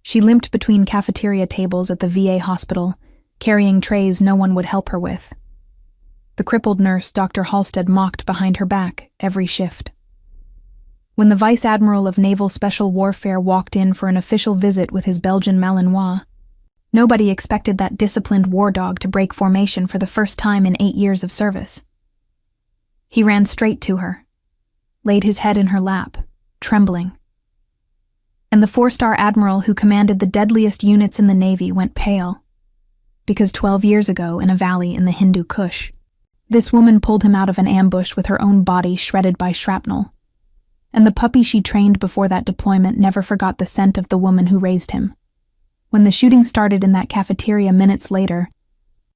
She limped between cafeteria tables at the VA hospital, carrying trays no one would help her with. The crippled nurse, Dr. Halstead, mocked behind her back every shift. When the Vice Admiral of Naval Special Warfare walked in for an official visit with his Belgian Malinois, nobody expected that disciplined war dog to break formation for the first time in 8 years of service. He ran straight to her, laid his head in her lap, trembling. And the 4-star admiral who commanded the deadliest units in the Navy went pale, because 12 years ago, in a valley in the Hindu Kush, this woman pulled him out of an ambush with her own body shredded by shrapnel, and the puppy she trained before that deployment never forgot the scent of the woman who raised him. When the shooting started in that cafeteria minutes later,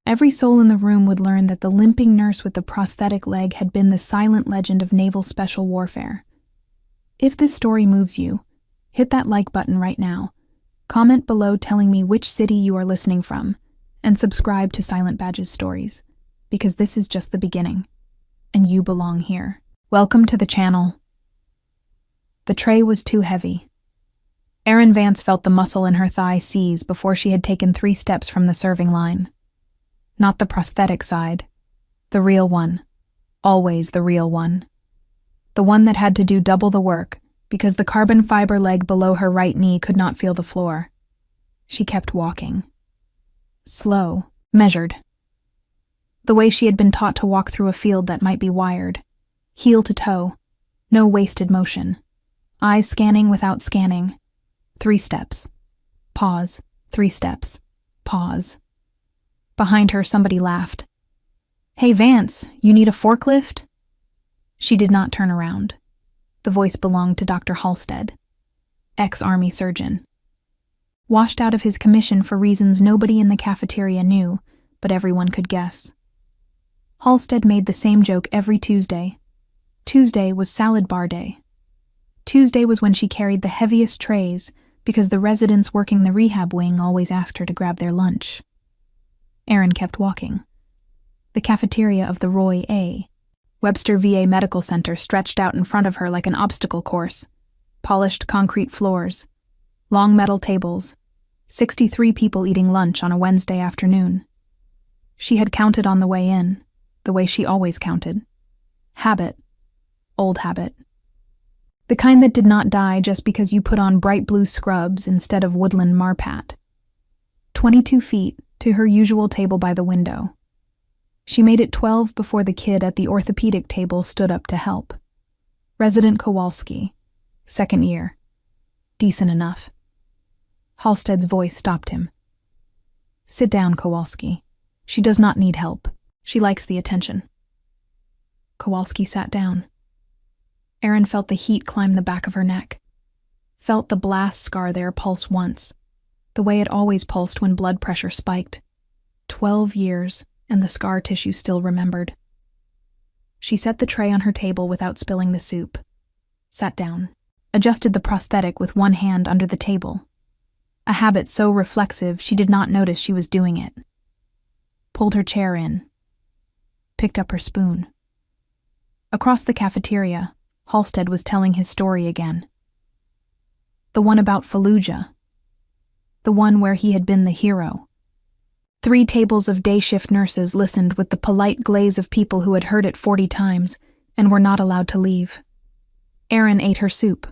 every soul in the room would learn that the limping nurse with the prosthetic leg had been the silent legend of naval special warfare. If this story moves you, hit that like button right now, comment below telling me which city you are listening from, and subscribe to Silent Badge's stories, because this is just the beginning, and you belong here. Welcome to the channel. The tray was too heavy. Erin Vance felt the muscle in her thigh seize before she had taken 3 steps from the serving line. Not the prosthetic side. The real one. Always the real one. The one that had to do double the work, because the carbon fiber leg below her right knee could not feel the floor. She kept walking. Slow, measured. The way she had been taught to walk through a field that might be wired. Heel to toe. No wasted motion. Eyes scanning without scanning. 3 steps. Pause. 3 steps. Pause. Behind her, somebody laughed. "Hey, Vance, you need a forklift?" She did not turn around. The voice belonged to Dr. Halstead, ex-Army surgeon. Washed out of his commission for reasons nobody in the cafeteria knew, but everyone could guess. Halstead made the same joke every Tuesday. Tuesday was salad bar day. Tuesday was when she carried the heaviest trays because the residents working the rehab wing always asked her to grab their lunch. Erin kept walking. The cafeteria of the Roy A. Webster VA Medical Center stretched out in front of her like an obstacle course. Polished concrete floors, long metal tables, 63 people eating lunch on a Wednesday afternoon. She had counted on the way in, the way she always counted. Habit. Old habit. The kind that did not die just because you put on bright blue scrubs instead of woodland marpat. 22 feet to her usual table by the window. She made it 12 before the kid at the orthopedic table stood up to help. Resident Kowalski, 2nd year. Decent enough. Halstead's voice stopped him. "Sit down, Kowalski. She does not need help. She likes the attention." Kowalski sat down. Erin felt the heat climb the back of her neck. Felt the blast scar there pulse once, the way it always pulsed when blood pressure spiked. 12 years, and the scar tissue still remembered. She set the tray on her table without spilling the soup. Sat down. Adjusted the prosthetic with one hand under the table. A habit so reflexive she did not notice she was doing it. Pulled her chair in. Picked up her spoon. Across the cafeteria, Halstead was telling his story again. The one about Fallujah. The one where he had been the hero. 3 tables of day shift nurses listened with the polite glaze of people who had heard it 40 times and were not allowed to leave. Erin ate her soup.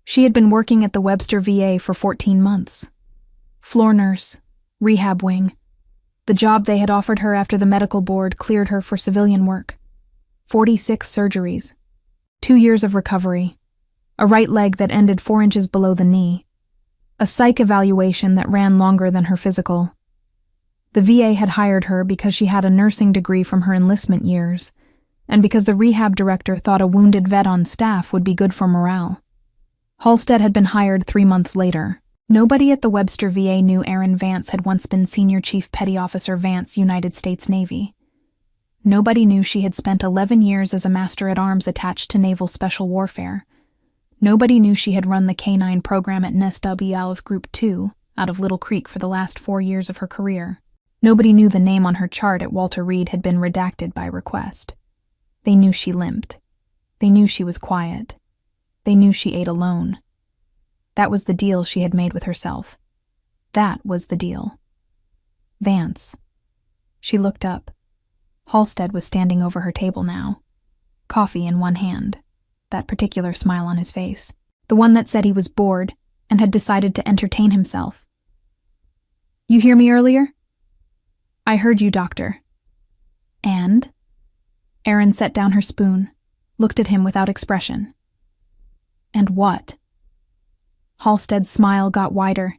She had been working at the Webster VA for 14 months. Floor nurse, rehab wing. The job they had offered her after the medical board cleared her for civilian work. 46 surgeries. 2 years of recovery. A right leg that ended 4 inches below the knee. A psych evaluation that ran longer than her physical. The VA had hired her because she had a nursing degree from her enlistment years, and because the rehab director thought a wounded vet on staff would be good for morale. Halstead had been hired 3 months later. Nobody at the Webster VA knew Erin Vance had once been Senior Chief Petty Officer Vance, United States Navy. Nobody knew she had spent 11 years as a Master-at-Arms attached to Naval Special Warfare. Nobody knew she had run the K-9 program at NSW of Group 2 out of Little Creek for the last 4 years of her career. Nobody knew the name on her chart at Walter Reed had been redacted by request. They knew she limped. They knew she was quiet. They knew she ate alone. That was the deal she had made with herself. That was the deal. Vance. She looked up. Halstead was standing over her table now, coffee in one hand, that particular smile on his face, the one that said he was bored and had decided to entertain himself. "You hear me earlier?" "I heard you, doctor." "And?" Erin set down her spoon, looked at him without expression. "And what?" Halstead's smile got wider.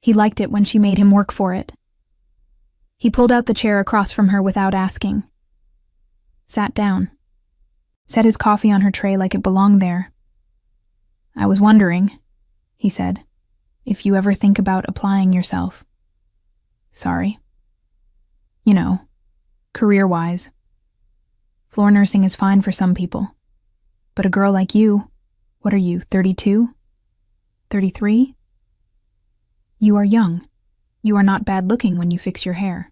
He liked it when she made him work for it. He pulled out the chair across from her without asking. Sat down. Set his coffee on her tray like it belonged there. "I was wondering," he said, "if you ever think about applying yourself." "Sorry." "You know, career-wise. Floor nursing is fine for some people. But a girl like you, what are you, 32? 33? You are young. You are not bad-looking when you fix your hair.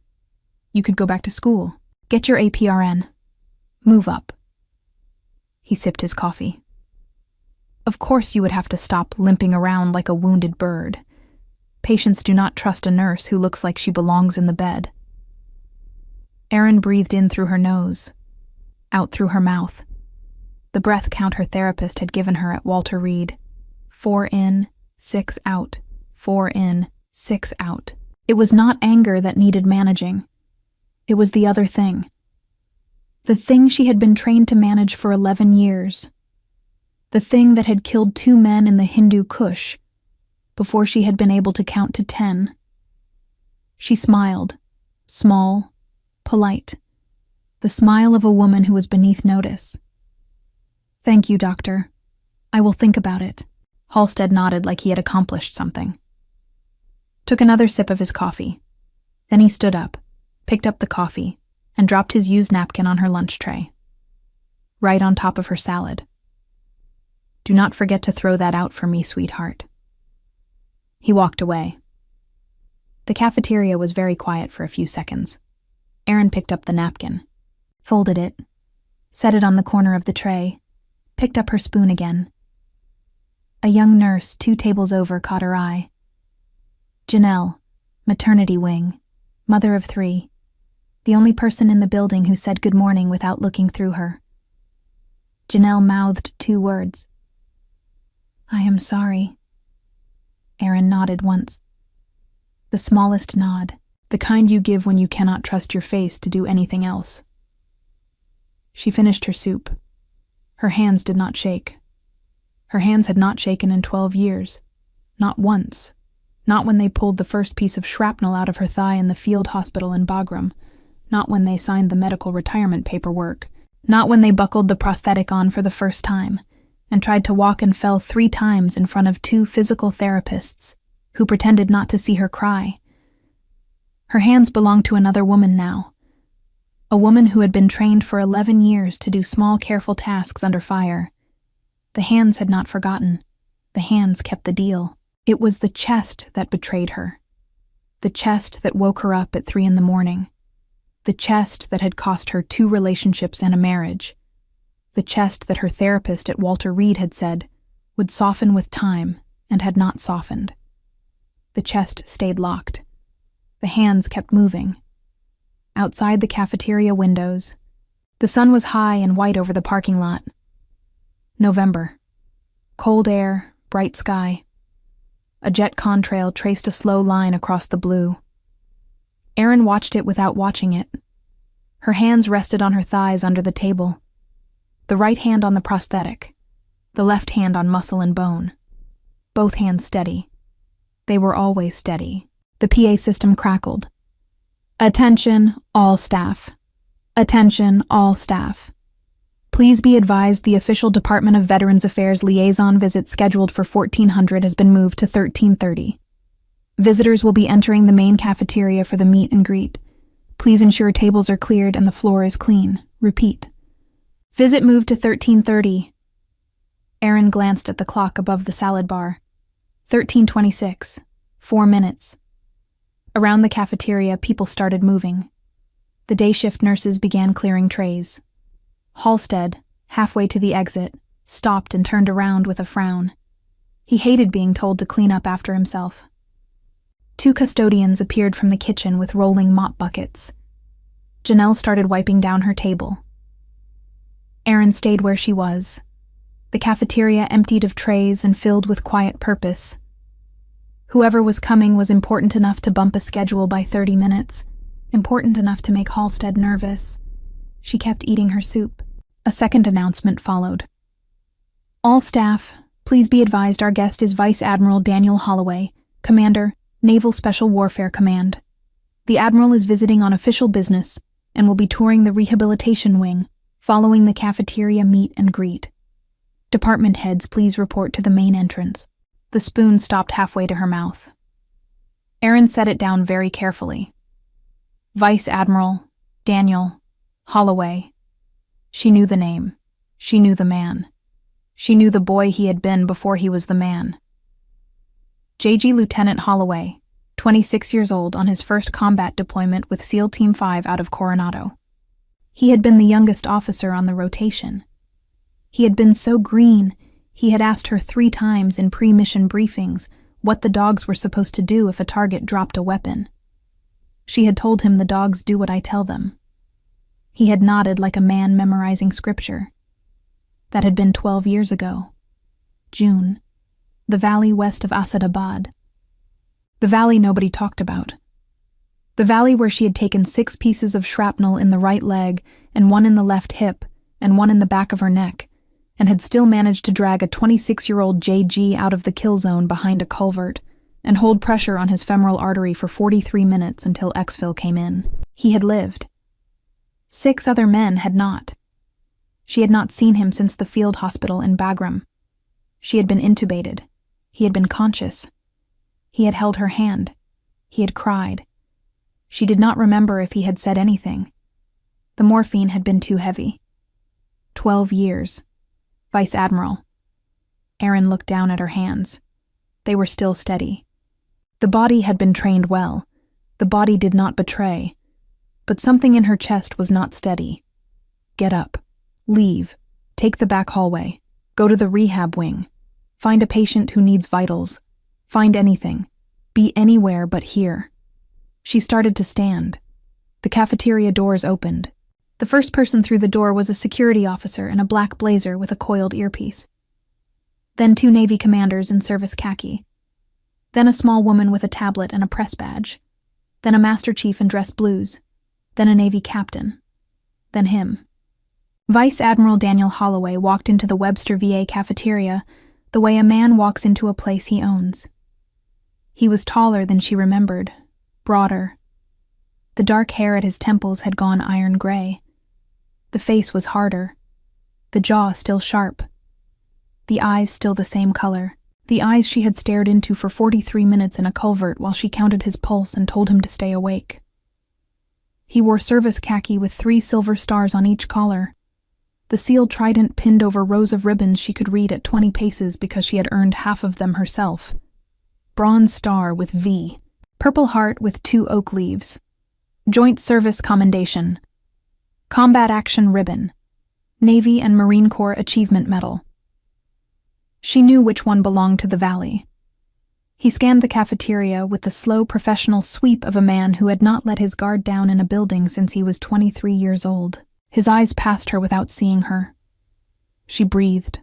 You could go back to school. Get your APRN. Move up." He sipped his coffee. "Of course you would have to stop limping around like a wounded bird. Patients do not trust a nurse who looks like she belongs in the bed." Erin breathed in through her nose, out through her mouth. The breath count her therapist had given her at Walter Reed. 4 in, 6 out. 4 in, 6 out. It was not anger that needed managing. It was the other thing. The thing she had been trained to manage for 11 years. The thing that had killed 2 men in the Hindu Kush before she had been able to count to 10. She smiled, small, polite, the smile of a woman who was beneath notice. "Thank you, doctor. I will think about it." Halstead nodded like he had accomplished something. Took another sip of his coffee. Then he stood up, picked up the coffee, and dropped his used napkin on her lunch tray, right on top of her salad. "Do not forget to throw that out for me, sweetheart." He walked away. The cafeteria was very quiet for a few seconds. Erin picked up the napkin, folded it, set it on the corner of the tray, picked up her spoon again. A young nurse 2 tables over caught her eye. Janelle, maternity wing, mother of 3, the only person in the building who said good morning without looking through her. Janelle mouthed 2 words. "I am sorry." Erin nodded once. The smallest nod, the kind you give when you cannot trust your face to do anything else. She finished her soup. Her hands did not shake. Her hands had not shaken in 12 years. Not once. Not when they pulled the first piece of shrapnel out of her thigh in the field hospital in Bagram. Not when they signed the medical retirement paperwork. Not when they buckled the prosthetic on for the first time and tried to walk and fell 3 times in front of 2 physical therapists who pretended not to see her cry. Her hands belonged to another woman now. A woman who had been trained for 11 years to do small, careful tasks under fire. The hands had not forgotten. The hands kept the deal. It was the chest that betrayed her. The chest that woke her up at 3 in the morning. The chest that had cost her 2 relationships and a marriage. The chest that her therapist at Walter Reed had said would soften with time and had not softened. The chest stayed locked. The hands kept moving. Outside the cafeteria windows, the sun was high and white over the parking lot. November. Cold air, bright sky. A jet contrail traced a slow line across the blue. Erin watched it without watching it. Her hands rested on her thighs under the table. The right hand on the prosthetic, the left hand on muscle and bone. Both hands steady. They were always steady. The PA system crackled. "Attention, all staff. Attention, all staff. Please be advised the official Department of Veterans Affairs liaison visit scheduled for 1400 has been moved to 1330. Visitors will be entering the main cafeteria for the meet and greet. Please ensure tables are cleared and the floor is clean. Repeat. Visit moved to 1330. Erin glanced at the clock above the salad bar. 1326. 4 minutes. Around the cafeteria, people started moving. The day shift nurses began clearing trays. Halstead, halfway to the exit, stopped and turned around with a frown. He hated being told to clean up after himself. 2 custodians appeared from the kitchen with rolling mop buckets. Janelle started wiping down her table. Erin stayed where she was. The cafeteria emptied of trays and filled with quiet purpose. Whoever was coming was important enough to bump a schedule by 30 minutes, important enough to make Halstead nervous. She kept eating her soup. A second announcement followed. All staff, please be advised our guest is Vice Admiral Daniel Holloway, Commander, Naval Special Warfare Command. The Admiral is visiting on official business and will be touring the rehabilitation wing, following the cafeteria meet and greet. Department heads, please report to the main entrance. The spoon stopped halfway to her mouth. Erin set it down very carefully. Vice Admiral Daniel Holloway. She knew the name. She knew the man. She knew the boy he had been before he was the man. JG Lieutenant Holloway, 26 years old, on his first combat deployment with SEAL Team 5 out of Coronado. He had been the youngest officer on the rotation. He had been so green, he had asked her 3 times in pre-mission briefings what the dogs were supposed to do if a target dropped a weapon. She had told him the dogs do what I tell them. He had nodded like a man memorizing scripture. That had been 12 years ago. June. The valley west of Asadabad. The valley nobody talked about. The valley where she had taken 6 pieces of shrapnel in the right leg and 1 in the left hip and 1 in the back of her neck, and had still managed to drag a 26-year-old JG out of the kill zone behind a culvert and hold pressure on his femoral artery for 43 minutes until exfil came in. He had lived. 6 other men had not. She had not seen him since the field hospital in Bagram. She had been intubated. He had been conscious. He had held her hand. He had cried. She did not remember if he had said anything. The morphine had been too heavy. 12 years. Vice Admiral. Erin looked down at her hands. They were still steady. The body had been trained well. The body did not betray. But something in her chest was not steady. Get up. Leave. Take the back hallway. Go to the rehab wing. Find a patient who needs vitals. Find anything. Be anywhere but here. She started to stand. The cafeteria doors opened. The first person through the door was a security officer in a black blazer with a coiled earpiece. Then 2 Navy commanders in service khaki. Then a small woman with a tablet and a press badge. Then a master chief in dress blues. Then a Navy captain. Then him. Vice Admiral Daniel Holloway walked into the Webster VA cafeteria the way a man walks into a place he owns. He was taller than she remembered, broader. The dark hair at his temples had gone iron gray. The face was harder, the jaw still sharp, the eyes still the same color, the eyes she had stared into for 43 minutes in a culvert while she counted his pulse and told him to stay awake. He wore service khaki with 3 silver stars on each collar, the sealed trident pinned over rows of ribbons she could read at 20 paces because she had earned half of them herself. Bronze star with V, purple heart with 2 oak leaves, Joint Service Commendation, Combat Action Ribbon, Navy and Marine Corps Achievement Medal. She knew which one belonged to the valley. He scanned the cafeteria with the slow professional sweep of a man who had not let his guard down in a building since he was 23 years old. His eyes passed her without seeing her. She breathed.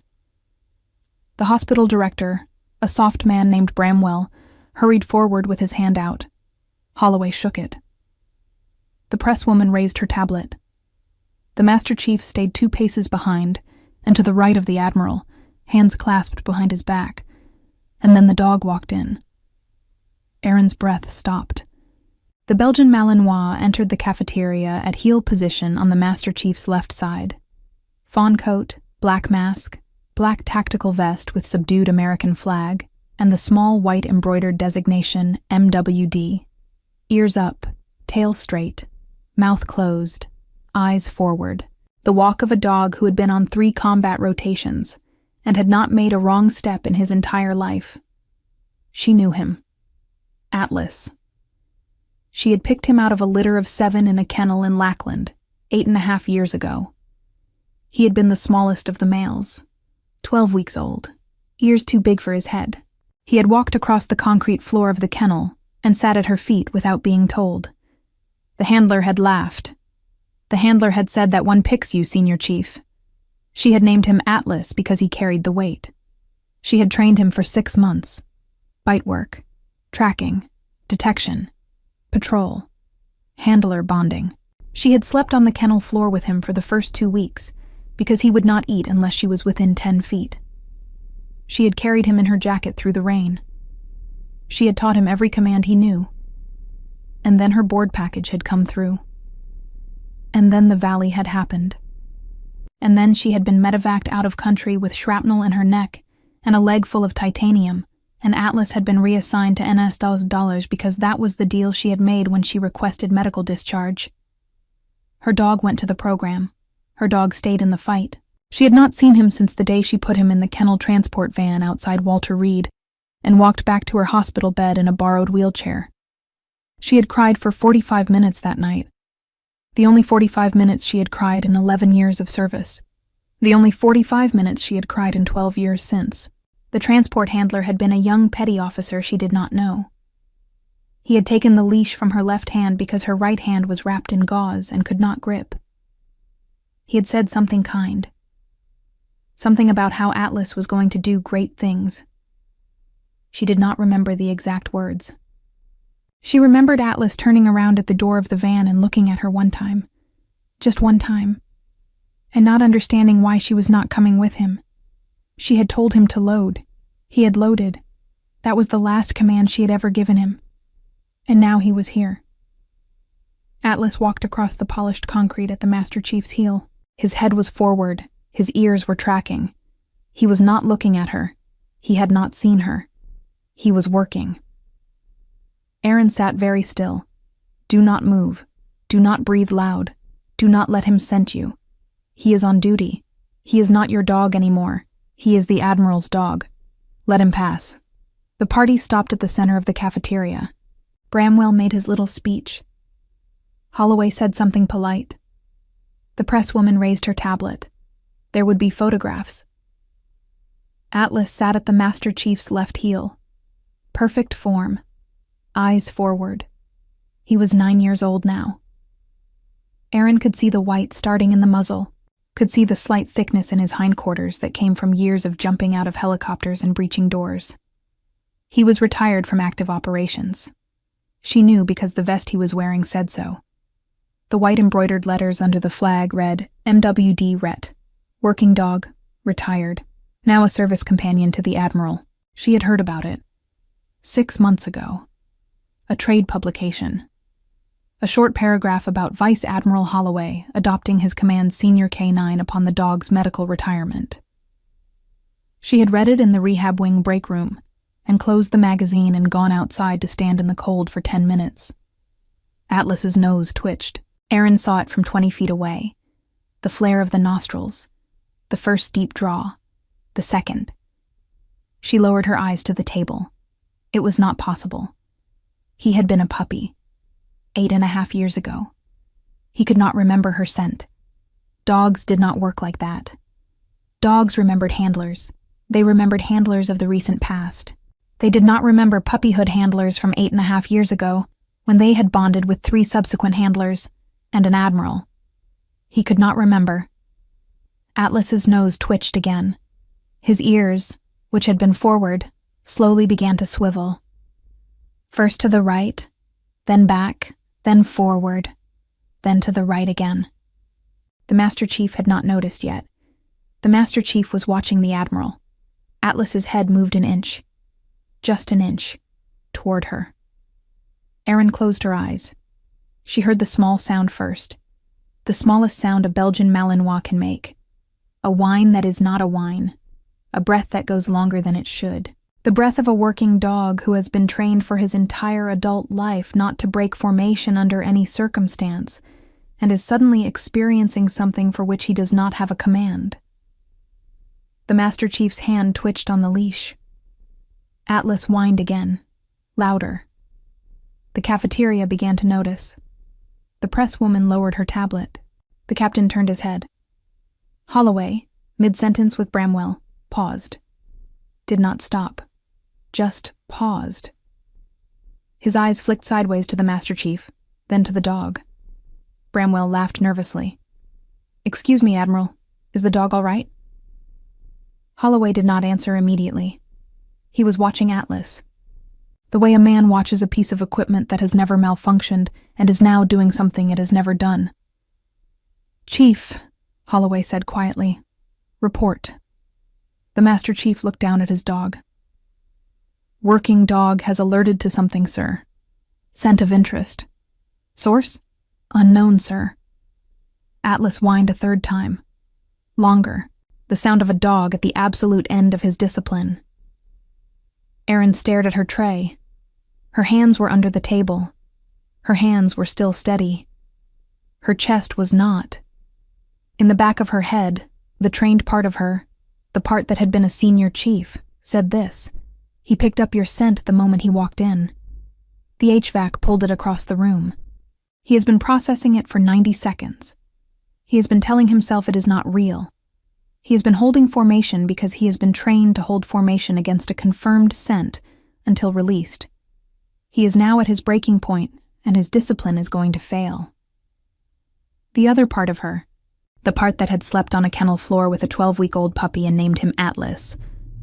The hospital director, a soft man named Bramwell, hurried forward with his hand out. Holloway shook it. The presswoman raised her tablet. The Master Chief stayed 2 paces behind, and to the right of the Admiral, hands clasped behind his back, and then the dog walked in. Erin's breath stopped. The Belgian Malinois entered the cafeteria at heel position on the Master Chief's left side. Fawn coat, black mask, black tactical vest with subdued American flag, and the small white embroidered designation MWD. Ears up, tail straight, mouth closed, eyes forward. The walk of a dog who had been on 3 combat rotations and had not made a wrong step in his entire life. She knew him. Atlas. She had picked him out of a litter of 7 in a kennel in Lackland, 8.5 years ago. He had been the smallest of the males, 12 weeks old, ears too big for his head. He had walked across the concrete floor of the kennel and sat at her feet without being told. The handler had laughed. The handler had said that one picks you, Senior Chief. She had named him Atlas because he carried the weight. She had trained him for 6 months. Bite work, tracking, detection, patrol, handler bonding. She had slept on the kennel floor with him for the first 2 weeks because he would not eat unless she was within 10 feet. She had carried him in her jacket through the rain. She had taught him every command he knew. And then her board package had come through. And then the valley had happened. And then she had been medevaced out of country with shrapnel in her neck and a leg full of titanium, and Atlas had been reassigned to NS because that was the deal she had made when she requested medical discharge. Her dog went to the program. Her dog stayed in the fight. She had not seen him since the day she put him in the kennel transport van outside Walter Reed and walked back to her hospital bed in a borrowed wheelchair. She had cried for 45 minutes that night. The only 45 minutes she had cried in 11 years of service. The only 45 minutes she had cried in 12 years since. The transport handler had been a young petty officer she did not know. He had taken the leash from her left hand because her right hand was wrapped in gauze and could not grip. He had said something kind. Something about how Atlas was going to do great things. She did not remember the exact words. She remembered Atlas turning around at the door of the van and looking at her one time. Just one time. And not understanding why she was not coming with him. She had told him to load. He had loaded. That was the last command she had ever given him. And now he was here. Atlas walked across the polished concrete at the Master Chief's heel. His head was forward. His ears were tracking. He was not looking at her. He had not seen her. He was working. Aaron sat very still. Do not move. Do not breathe loud. Do not let him scent you. He is on duty. He is not your dog anymore. He is the Admiral's dog. Let him pass. The party stopped at the center of the cafeteria. Bramwell made his little speech. Holloway said something polite. The presswoman raised her tablet. There would be photographs. Atlas sat at the Master Chief's left heel. Perfect form. Eyes forward. He was 9 years old now. Aaron could see the white starting in the muzzle, could see the slight thickness in his hindquarters that came from years of jumping out of helicopters and breaching doors. He was retired from active operations. She knew because the vest he was wearing said so. The white embroidered letters under the flag read MWD Ret. Working dog, retired, now a service companion to the Admiral. She had heard about it. 6 months ago. A trade publication. A short paragraph about Vice Admiral Holloway adopting his command's senior K9 upon the dog's medical retirement. She had read it in the rehab wing break room and closed the magazine and gone outside to stand in the cold for 10 minutes. Atlas's nose twitched. Aaron saw it from 20 feet away. The flare of the nostrils. The first deep draw. The second. She lowered her eyes to the table. It was not possible. He had been a puppy. 8.5 years ago. He could not remember her scent. Dogs did not work like that. Dogs remembered handlers. They remembered handlers of the recent past. They did not remember puppyhood handlers from 8.5 years ago, when they had bonded with 3 subsequent handlers and an admiral. He could not remember. Atlas's nose twitched again. His ears, which had been forward, slowly began to swivel. First to the right, then back, then forward, then to the right again. The Master Chief had not noticed yet. The Master Chief was watching the Admiral. Atlas's head moved an inch. Just an inch. Toward her. Erin closed her eyes. She heard the small sound first. The smallest sound a Belgian Malinois can make. A whine that is not a whine. A breath that goes longer than it should. The breath of a working dog who has been trained for his entire adult life not to break formation under any circumstance, and is suddenly experiencing something for which he does not have a command. The Master Chief's hand twitched on the leash. Atlas whined again, louder. The cafeteria began to notice. The presswoman lowered her tablet. The captain turned his head. Holloway, mid-sentence with Bramwell, paused. did not stop, just paused. His eyes flicked sideways to the Master Chief, then to the dog. Bramwell laughed nervously. "Excuse me, Admiral, is the dog all right?" Holloway did not answer immediately. He was watching Atlas. The way a man watches a piece of equipment that has never malfunctioned and is now doing something it has never done. "Chief," Holloway said quietly. "Report." The Master Chief looked down at his dog. "Working dog has alerted to something, sir. Scent of interest. Source? Unknown, sir." Atlas whined a third time. Longer. The sound of a dog at the absolute end of his discipline. Erin stared at her tray. Her hands were under the table. Her hands were still steady. Her chest was not. In the back of her head, the trained part of her, the part that had been a senior chief, said this: "He picked up your scent the moment he walked in. The HVAC pulled it across the room. He has been processing it for 90 seconds. He has been telling himself it is not real. He has been holding formation because he has been trained to hold formation against a confirmed scent until released. He is now at his breaking point, and his discipline is going to fail." The other part of her, the part that had slept on a kennel floor with a 12-week-old puppy and named him Atlas,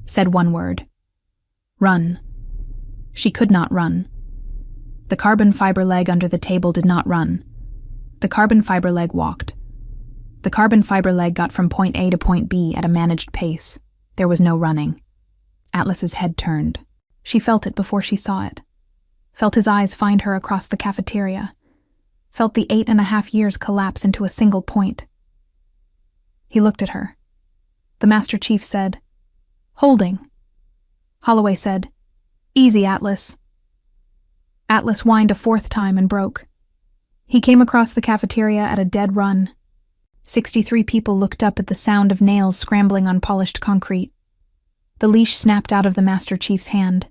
said one word: "Run." She could not run. The carbon fiber leg under the table did not run. The carbon fiber leg walked. The carbon fiber leg got from point A to point B at a managed pace. There was no running. Atlas's head turned. She felt it before she saw it. Felt his eyes find her across the cafeteria. Felt the 8.5 years collapse into a single point. He looked at her. The Master Chief said, "Holding." Holloway said, "Easy, Atlas." Atlas whined a fourth time and broke. He came across the cafeteria at a dead run. 63 people looked up at the sound of nails scrambling on polished concrete. The leash snapped out of the Master Chief's hand.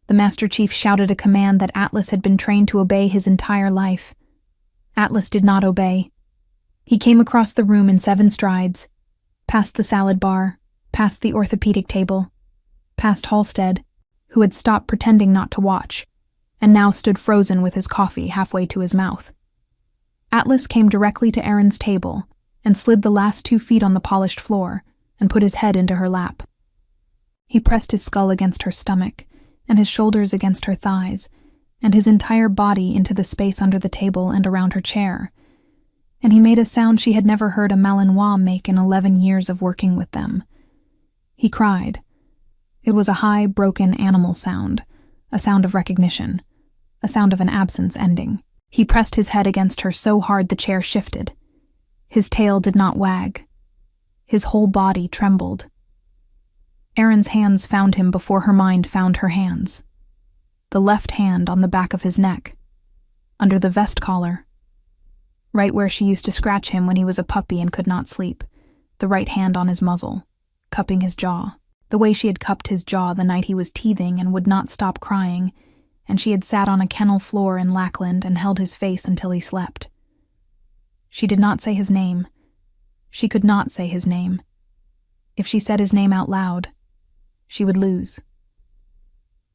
The Master Chief shouted a command that Atlas had been trained to obey his entire life. Atlas did not obey. He came across the room in 7 strides, past the salad bar, past the orthopedic table, past Halstead, who had stopped pretending not to watch, and now stood frozen with his coffee halfway to his mouth. Atlas came directly to Erin's table and slid the last 2 feet on the polished floor and put his head into her lap. He pressed his skull against her stomach and his shoulders against her thighs and his entire body into the space under the table and around her chair, and he made a sound she had never heard a Malinois make in 11 years of working with them. He cried. It was a high, broken animal sound, a sound of recognition, a sound of an absence ending. He pressed his head against her so hard the chair shifted. His tail did not wag. His whole body trembled. Erin's hands found him before her mind found her hands. The left hand on the back of his neck, under the vest collar, right where she used to scratch him when he was a puppy and could not sleep, the right hand on his muzzle, cupping his jaw, the way she had cupped his jaw the night he was teething and would not stop crying, and she had sat on a kennel floor in Lackland and held his face until he slept. She did not say his name. She could not say his name. If she said his name out loud, she would lose.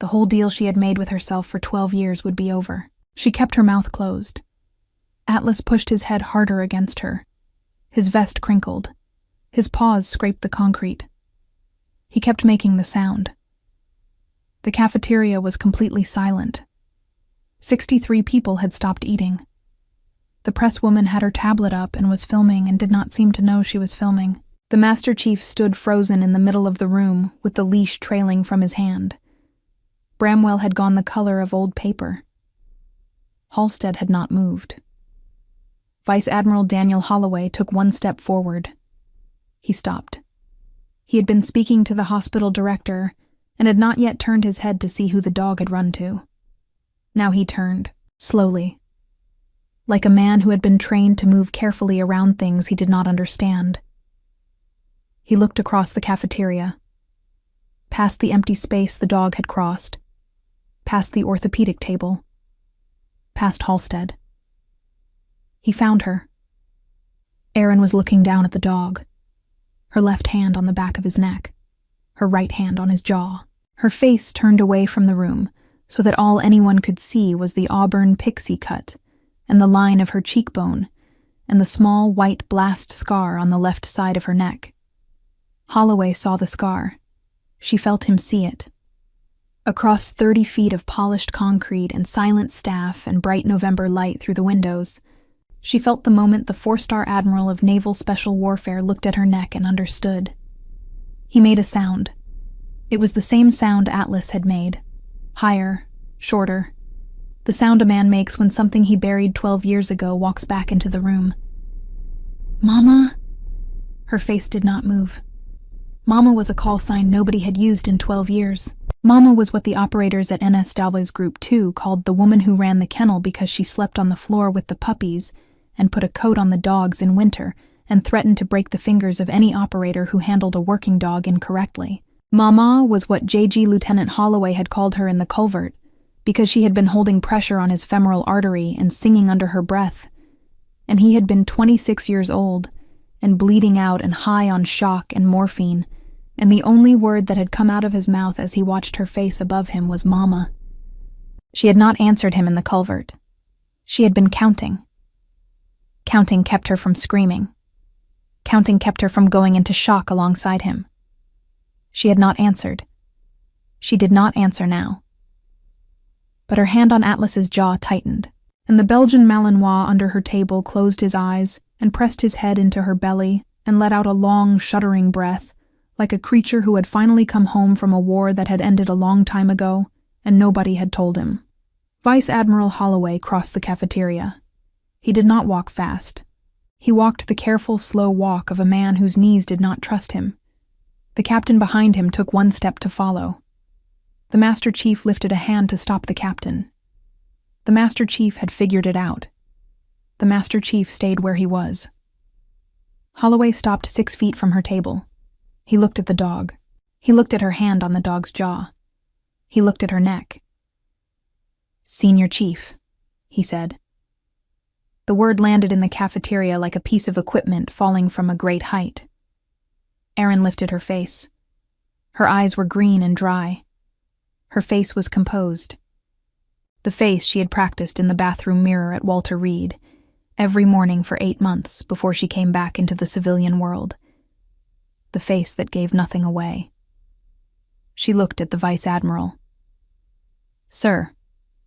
The whole deal she had made with herself for 12 years would be over. She kept her mouth closed. Atlas pushed his head harder against her. His vest crinkled. His paws scraped the concrete. He kept making the sound. The cafeteria was completely silent. 63 people had stopped eating. The presswoman had her tablet up and was filming and did not seem to know she was filming. The Master Chief stood frozen in the middle of the room with the leash trailing from his hand. Bramwell had gone the color of old paper. Halstead had not moved. Vice Admiral Daniel Holloway took 1 step forward. He stopped. He had been speaking to the hospital director and had not yet turned his head to see who the dog had run to. Now he turned, slowly, like a man who had been trained to move carefully around things he did not understand. He looked across the cafeteria, past the empty space the dog had crossed, past the orthopedic table, past Halstead. He found her. Erin was looking down at the dog, her left hand on the back of his neck. her right hand on his jaw. Her face turned away from the room, so that all anyone could see was the auburn pixie cut, and the line of her cheekbone, and the small white blast scar on the left side of her neck. Holloway saw the scar. She felt him see it. Across 30 feet of polished concrete and silent staff and bright November light through the windows, she felt the moment the 4-star admiral of naval special warfare looked at her neck and understood. He made a sound. It was the same sound Atlas had made. Higher, shorter. The sound a man makes when something he buried 12 years ago walks back into the room. "Mama?" Her face did not move. Mama was a call sign nobody had used in 12 years. Mama was what the operators at NSW's Group 2 called the woman who ran the kennel because she slept on the floor with the puppies and put a coat on the dogs in winter and threatened to break the fingers of any operator who handled a working dog incorrectly. Mama was what JG Lieutenant Holloway had called her in the culvert because she had been holding pressure on his femoral artery and singing under her breath, and he had been 26 years old and bleeding out and high on shock and morphine, and the only word that had come out of his mouth as he watched her face above him was Mama. She had not answered him in the culvert. She had been counting. Counting kept her from screaming. Counting kept her from going into shock alongside him. She had not answered. She did not answer now. But her hand on Atlas's jaw tightened, and the Belgian Malinois under her table closed his eyes and pressed his head into her belly and let out a long, shuddering breath, like a creature who had finally come home from a war that had ended a long time ago, and nobody had told him. Vice Admiral Holloway crossed the cafeteria. He did not walk fast. He walked the careful, slow walk of a man whose knees did not trust him. The captain behind him took one step to follow. The Master Chief lifted a hand to stop the captain. The Master Chief had figured it out. The Master Chief stayed where he was. Holloway stopped 6 feet from her table. He looked at the dog. He looked at her hand on the dog's jaw. He looked at her neck. "Senior Chief," he said. The word landed in the cafeteria like a piece of equipment falling from a great height. Erin lifted her face. Her eyes were green and dry. Her face was composed. The face she had practiced in the bathroom mirror at Walter Reed every morning for 8 months before she came back into the civilian world. The face that gave nothing away. She looked at the Vice Admiral. "Sir,"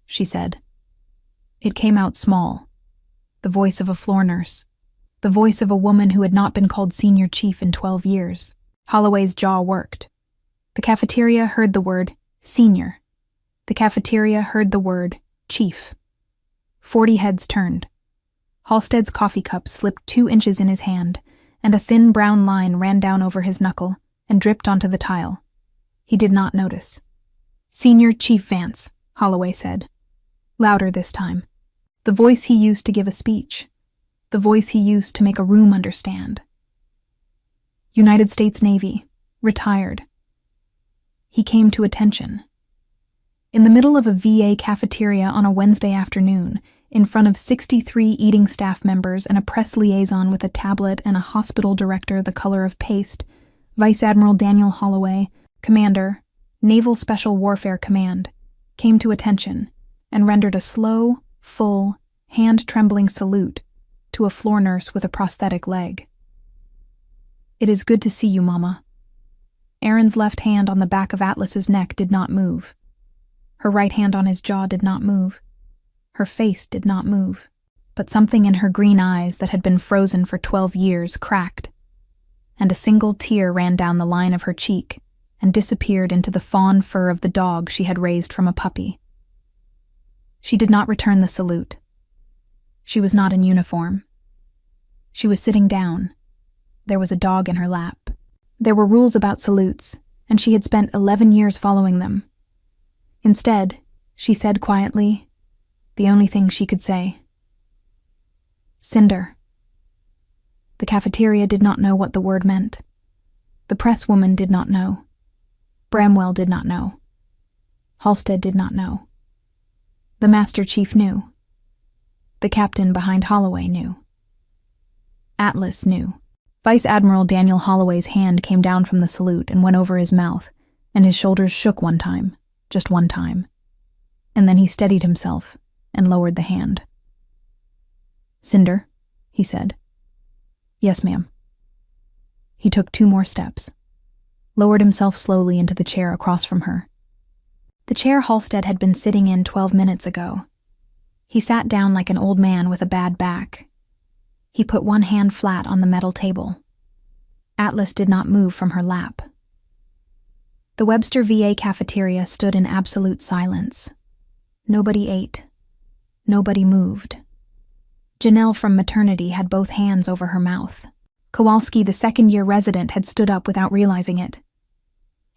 she said. It came out small. The voice of a floor nurse. The voice of a woman who had not been called Senior Chief in 12 years. Holloway's jaw worked. The cafeteria heard the word Senior. The cafeteria heard the word Chief. 40 heads turned. Halstead's coffee cup slipped 2 inches in his hand, and a thin brown line ran down over his knuckle and dripped onto the tile. He did not notice. "Senior Chief Vance," Holloway said. Louder this time. The voice he used to give a speech. The voice he used to make a room understand. United States Navy, retired. He came to attention. In the middle of a VA cafeteria on a Wednesday afternoon, in front of 63 eating staff members and a press liaison with a tablet and a hospital director the color of paste, Vice Admiral Daniel Holloway, Commander, Naval Special Warfare Command, came to attention and rendered a slow, full, hand-trembling salute to a floor nurse with a prosthetic leg. "It is good to see you, Mama." Erin's left hand on the back of Atlas's neck did not move. Her right hand on his jaw did not move. Her face did not move, but something in her green eyes that had been frozen for 12 years cracked, and a single tear ran down the line of her cheek and disappeared into the fawn fur of the dog she had raised from a puppy. She did not return the salute. She was not in uniform. She was sitting down. There was a dog in her lap. There were rules about salutes, and she had spent 11 years following them. Instead, she said quietly, the only thing she could say, "Cinder." The cafeteria did not know what the word meant. The presswoman did not know. Bramwell did not know. Halstead did not know. The Master Chief knew. The captain behind Holloway knew. Atlas knew. Vice Admiral Daniel Holloway's hand came down from the salute and went over his mouth, and his shoulders shook one time, just one time. And then he steadied himself and lowered the hand. "Cinder," he said. "Yes, ma'am." He took 2 more steps, lowered himself slowly into the chair across from her. The chair Halstead had been sitting in 12 minutes ago. He sat down like an old man with a bad back. He put one hand flat on the metal table. Atlas did not move from her lap. The Webster VA cafeteria stood in absolute silence. Nobody ate. Nobody moved. Janelle from maternity had both hands over her mouth. Kowalski, the second-year resident, had stood up without realizing it.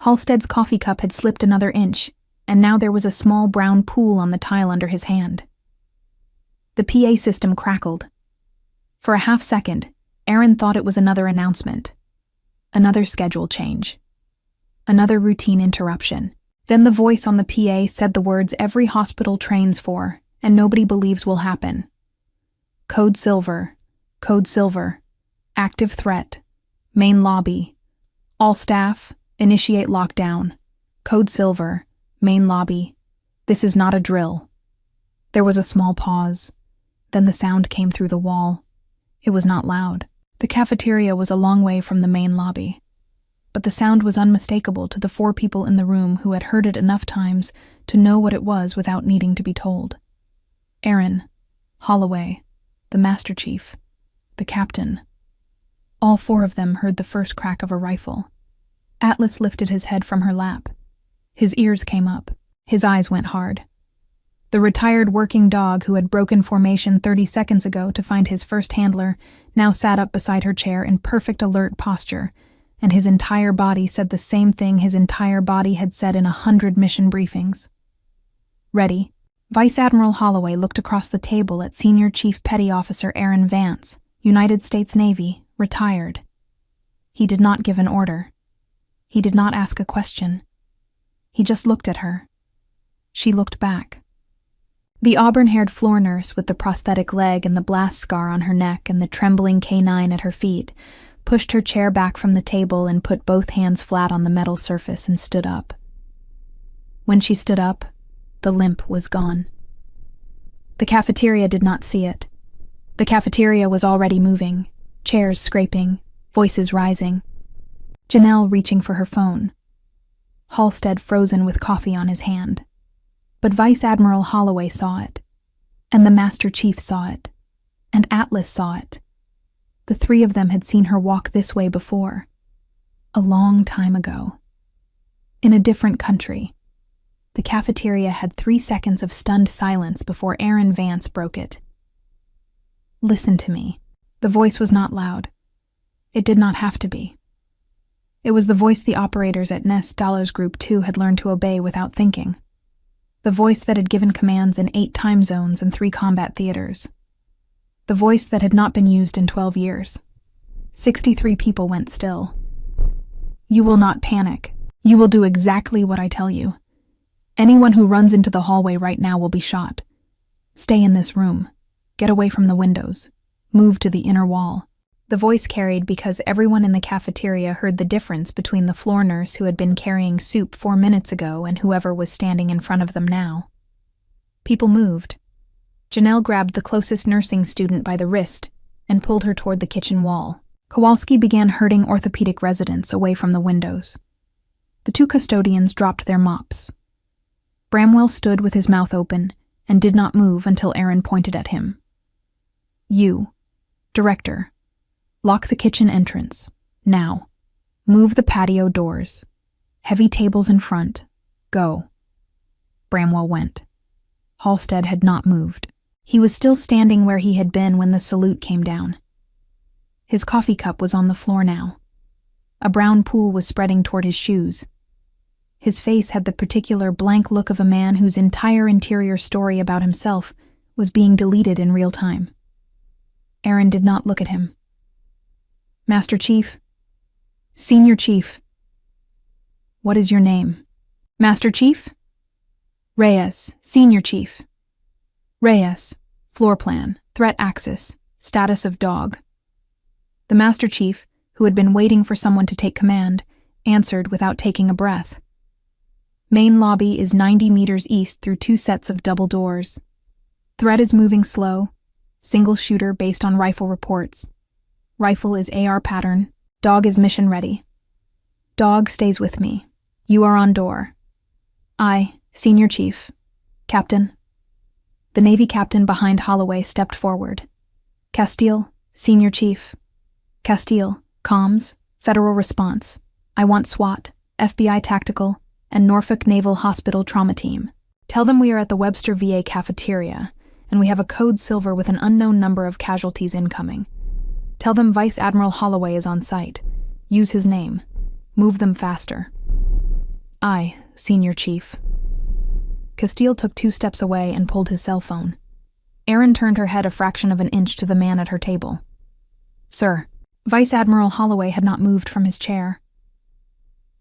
Halstead's coffee cup had slipped another inch, and now there was a small brown pool on the tile under his hand. The PA system crackled. For a half-second, Aaron thought it was another announcement. Another schedule change. Another routine interruption. Then the voice on the PA said the words every hospital trains for, and nobody believes will happen. Code Silver. Code Silver. Active threat. Main lobby. All staff, initiate lockdown. Code Silver. Main lobby. This is not a drill. There was a small pause. Then the sound came through the wall. It was not loud. The cafeteria was a long way from the main lobby. But the sound was unmistakable to the 4 people in the room who had heard it enough times to know what it was without needing to be told. Aaron, Holloway, the Master Chief, the Captain. All 4 of them heard the first crack of a rifle. Atlas lifted his head from her lap. His ears came up. His eyes went hard. The retired working dog who had broken formation 30 seconds ago to find his first handler now sat up beside her chair in perfect alert posture, and his entire body said the same thing his entire body had said in 100 mission briefings. Ready. Vice Admiral Holloway looked across the table at Senior Chief Petty Officer Aaron Vance, United States Navy, retired. He did not give an order. He did not ask a question. He just looked at her. She looked back. The auburn-haired floor nurse with the prosthetic leg and the blast scar on her neck and the trembling canine at her feet pushed her chair back from the table and put both hands flat on the metal surface and stood up. When she stood up, the limp was gone. The cafeteria did not see it. The cafeteria was already moving, chairs scraping, voices rising. Janelle reaching for her phone. Halstead frozen with coffee on his hand. But Vice Admiral Holloway saw it, and the Master Chief saw it, and Atlas saw it. The 3 of them had seen her walk this way before, a long time ago. In a different country. The cafeteria had 3 seconds of stunned silence before Aaron Vance broke it. "Listen to me." The voice was not loud. It did not have to be. It was the voice the operators at Nest Dollars Group 2 had learned to obey without thinking. The voice that had given commands in 8 time zones and 3 combat theaters. The voice that had not been used in 12 years. 63 people went still. "You will not panic. You will do exactly what I tell you. Anyone who runs into the hallway right now will be shot. Stay in this room. Get away from the windows. Move to the inner wall." The voice carried because everyone in the cafeteria heard the difference between the floor nurse who had been carrying soup 4 minutes ago and whoever was standing in front of them now. People moved. Janelle grabbed the closest nursing student by the wrist and pulled her toward the kitchen wall. Kowalski began herding orthopedic residents away from the windows. The 2 custodians dropped their mops. Bramwell stood with his mouth open and did not move until Aaron pointed at him. "You, Director, lock the kitchen entrance. Now. Move the patio doors. Heavy tables in front. Go." Bramwell went. Halstead had not moved. He was still standing where he had been when the salute came down. His coffee cup was on the floor now. A brown pool was spreading toward his shoes. His face had the particular blank look of a man whose entire interior story about himself was being deleted in real time. Aaron did not look at him. "Master Chief? Senior Chief? What is your name?" "Master Chief?" "Reyes, Senior Chief." "Reyes, floor plan, threat axis, status of dog." The Master Chief, who had been waiting for someone to take command, answered without taking a breath. Main lobby is 90 meters east through 2 sets of double doors. Threat is moving slow. Single shooter based on rifle reports. Rifle is AR pattern. Dog is mission ready. Dog stays with me. You are on door. I, Senior Chief. Captain. The Navy captain behind Holloway stepped forward. Castile, Senior Chief. Castile, comms, federal response. I want SWAT, FBI tactical, and Norfolk Naval Hospital trauma team. Tell them we are at the Webster VA cafeteria, and we have a code silver with an unknown number of casualties incoming. Tell them Vice Admiral Holloway is on site. Use his name. Move them faster. I, Senior Chief. Castile took 2 steps away and pulled his cell phone. Erin turned her head a fraction of an inch to the man at her table. Sir. Vice Admiral Holloway had not moved from his chair.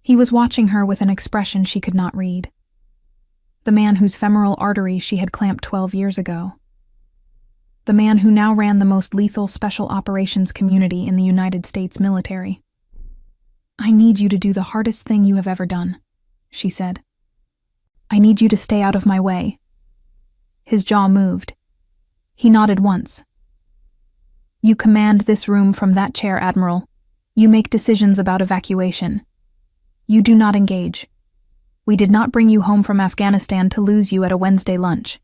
He was watching her with an expression she could not read. The man whose femoral artery she had clamped 12 years ago. The man who now ran the most lethal special operations community in the United States military. I need you to do the hardest thing you have ever done, she said. I need you to stay out of my way. His jaw moved. He nodded once. You command this room from that chair, Admiral. You make decisions about evacuation. You do not engage. We did not bring you home from Afghanistan to lose you at a Wednesday lunch.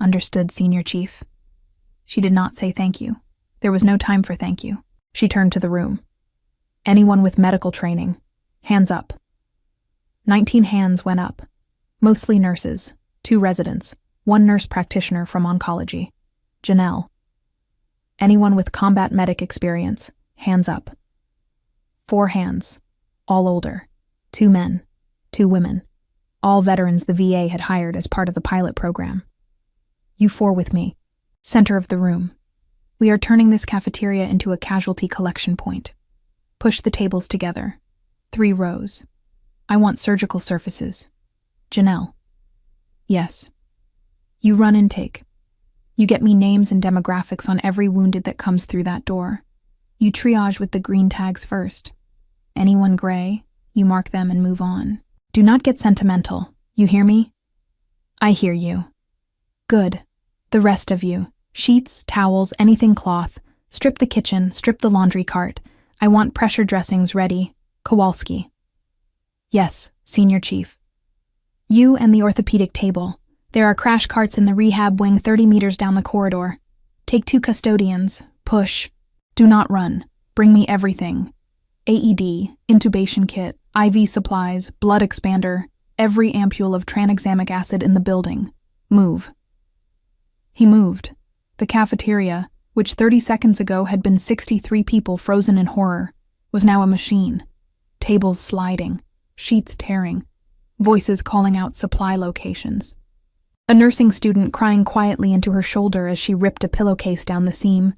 Understood, Senior Chief. She did not say thank you. There was no time for thank you. She turned to the room. Anyone with medical training, hands up. 19 hands went up. Mostly nurses, 2 residents, 1 nurse practitioner from oncology. Janelle. Anyone with combat medic experience, hands up. 4 hands, all older. 2 men, 2 women. All veterans the VA had hired as part of the pilot program. You 4 with me. Center of the room. We are turning this cafeteria into a casualty collection point. Push the tables together. 3 rows. I want surgical surfaces. Janelle. Yes. You run intake. You get me names and demographics on every wounded that comes through that door. You triage with the green tags first. Anyone gray, you mark them and move on. Do not get sentimental. You hear me? I hear you. Good. The rest of you. Sheets, towels, anything cloth. Strip the kitchen, strip the laundry cart. I want pressure dressings ready. Kowalski. Yes, Senior Chief. You and the orthopedic table. There are crash carts in the rehab wing 30 meters down the corridor. Take 2 custodians. Push. Do not run. Bring me everything. AED, intubation kit, IV supplies, blood expander, every ampule of tranexamic acid in the building. Move. He moved. The cafeteria, which 30 seconds ago had been 63 people frozen in horror, was now a machine. Tables sliding, sheets tearing, voices calling out supply locations. A nursing student crying quietly into her shoulder as she ripped a pillowcase down the seam.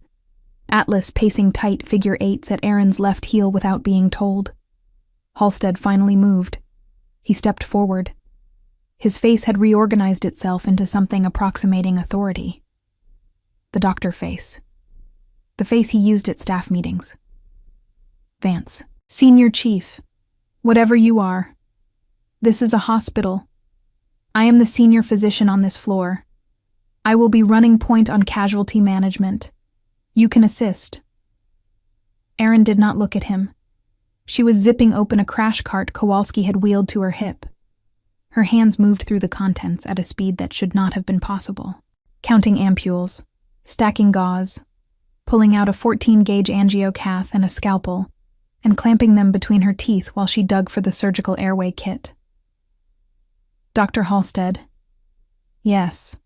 Atlas pacing tight figure 8s at Erin's left heel without being told. Halstead finally moved. He stepped forward. His face had reorganized itself into something approximating authority. The doctor face. The face he used at staff meetings. Vance. Senior Chief. Whatever you are. This is a hospital. I am the senior physician on this floor. I will be running point on casualty management. You can assist. Erin did not look at him. She was zipping open a crash cart Kowalski had wheeled to her hip. Her hands moved through the contents at a speed that should not have been possible. Counting ampules, stacking gauze, pulling out a 14-gauge angiocath and a scalpel, and clamping them between her teeth while she dug for the surgical airway kit. Dr. Halstead. Yes.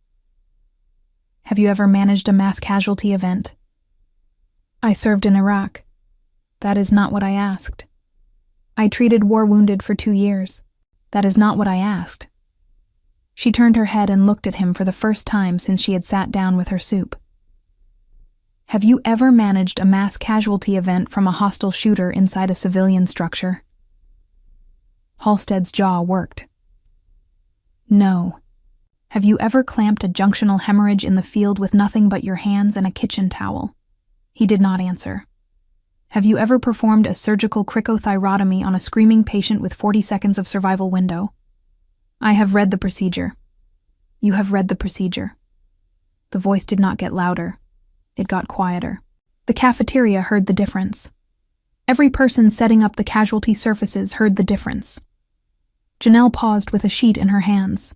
Have you ever managed a mass casualty event? I served in Iraq. That is not what I asked. I treated war wounded for 2 years. That is not what I asked. She turned her head and looked at him for the first time since she had sat down with her soup. Have you ever managed a mass casualty event from a hostile shooter inside a civilian structure? Halstead's jaw worked. No. Have you ever clamped a junctional hemorrhage in the field with nothing but your hands and a kitchen towel? He did not answer. Have you ever performed a surgical cricothyrotomy on a screaming patient with 40 seconds of survival window? I have read the procedure. You have read the procedure. The voice did not get louder. It got quieter. The cafeteria heard the difference. Every person setting up the casualty surfaces heard the difference. Janelle paused with a sheet in her hands.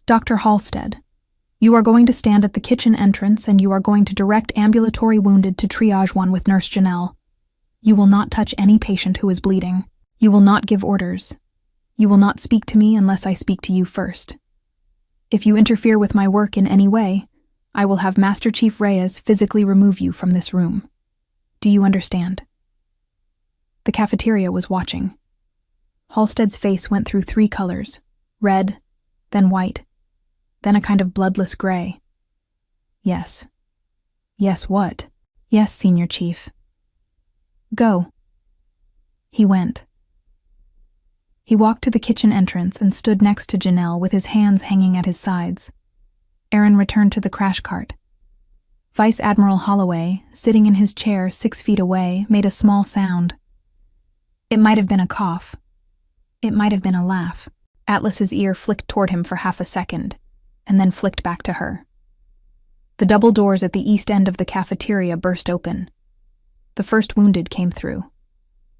Dr. Halstead, you are going to stand at the kitchen entrance and you are going to direct ambulatory wounded to triage one with Nurse Janelle. You will not touch any patient who is bleeding. You will not give orders. You will not speak to me unless I speak to you first. If you interfere with my work in any way, I will have Master Chief Reyes physically remove you from this room. Do you understand? The cafeteria was watching. Halstead's face went through 3 colors, red, then white, then a kind of bloodless gray. Yes. Yes, what? Yes, Senior Chief. Go. He went. He walked to the kitchen entrance and stood next to Janelle with his hands hanging at his sides. Aaron returned to the crash cart. Vice Admiral Holloway, sitting in his chair 6 feet away, made a small sound. It might have been a cough. It might have been a laugh. Atlas's ear flicked toward him for half a second, and then flicked back to her. The double doors at the east end of the cafeteria burst open. The first wounded came through.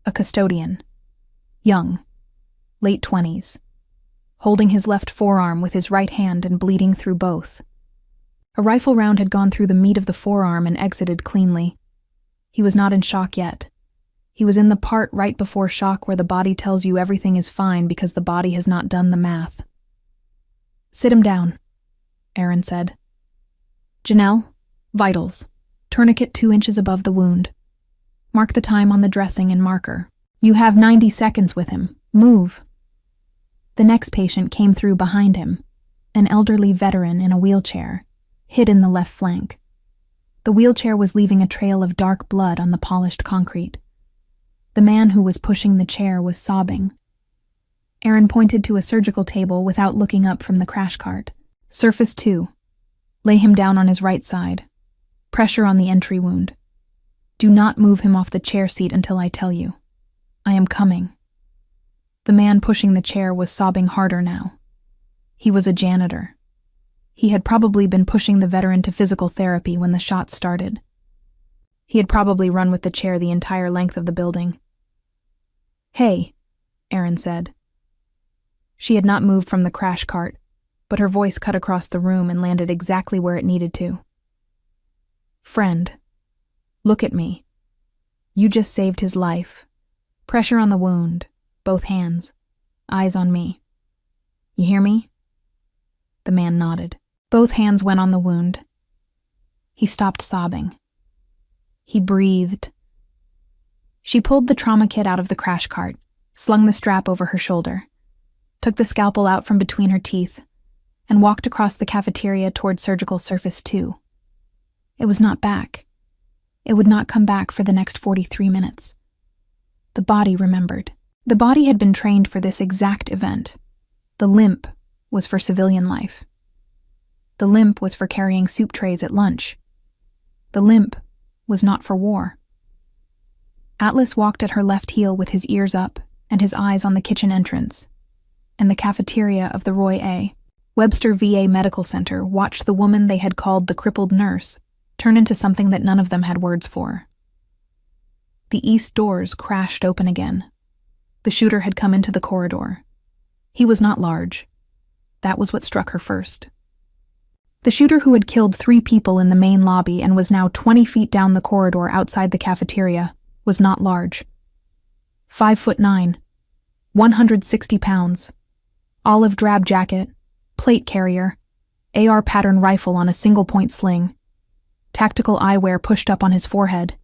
A custodian. Young. Late 20s. Holding his left forearm with his right hand and bleeding through both. A rifle round had gone through the meat of the forearm and exited cleanly. He was not in shock yet. He was in the part right before shock where the body tells you everything is fine because the body has not done the math. Sit him down, Aaron said. Janelle, vitals. Tourniquet 2 inches above the wound. Mark the time on the dressing and marker. You have 90 seconds with him. Move. The next patient came through behind him, an elderly veteran in a wheelchair, hid in the left flank. The wheelchair was leaving a trail of dark blood on the polished concrete. The man who was pushing the chair was sobbing. Aaron pointed to a surgical table without looking up from the crash cart. Surface 2. Lay him down on his right side. Pressure on the entry wound. Do not move him off the chair seat until I tell you. I am coming. The man pushing the chair was sobbing harder now. He was a janitor. He had probably been pushing the veteran to physical therapy when the shots started. He had probably run with the chair the entire length of the building. Hey, Aaron said. She had not moved from the crash cart, but her voice cut across the room and landed exactly where it needed to. Friend, look at me. You just saved his life. Pressure on the wound, both hands, eyes on me. You hear me? The man nodded. Both hands went on the wound. He stopped sobbing. He breathed. She pulled the trauma kit out of the crash cart, slung the strap over her shoulder, took the scalpel out from between her teeth, and walked across the cafeteria toward surgical surface 2. It was not back. It would not come back for the next 43 minutes. The body remembered. The body had been trained for this exact event. The limp was for civilian life. The limp was for carrying soup trays at lunch. The limp was not for war. Atlas walked at her left heel with his ears up and his eyes on the kitchen entrance, and the cafeteria of the Roy A. Webster VA Medical Center watched the woman they had called the crippled nurse turn into something that none of them had words for. The east doors crashed open again. The shooter had come into the corridor. He was not large. That was what struck her first. The shooter who had killed 3 people in the main lobby and was now 20 feet down the corridor outside the cafeteria was not large. 5'9", 160 pounds, olive drab jacket, plate carrier, AR pattern rifle on a single-point sling, tactical eyewear pushed up on his forehead.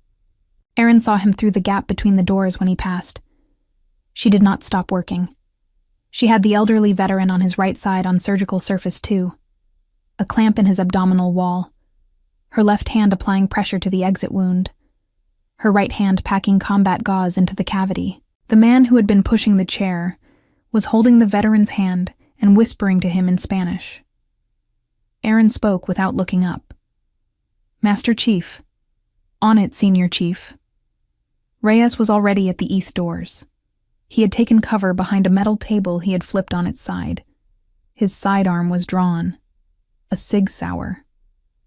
Aaron saw him through the gap between the doors when he passed. She did not stop working. She had the elderly veteran on his right side on surgical surface 2, a clamp in his abdominal wall, her left hand applying pressure to the exit wound, her right hand packing combat gauze into the cavity. The man who had been pushing the chair was holding the veteran's hand and whispering to him in Spanish. Aaron spoke without looking up. Master Chief. On it, Senior Chief. Reyes was already at the east doors. He had taken cover behind a metal table he had flipped on its side. His sidearm was drawn. A Sig Sauer.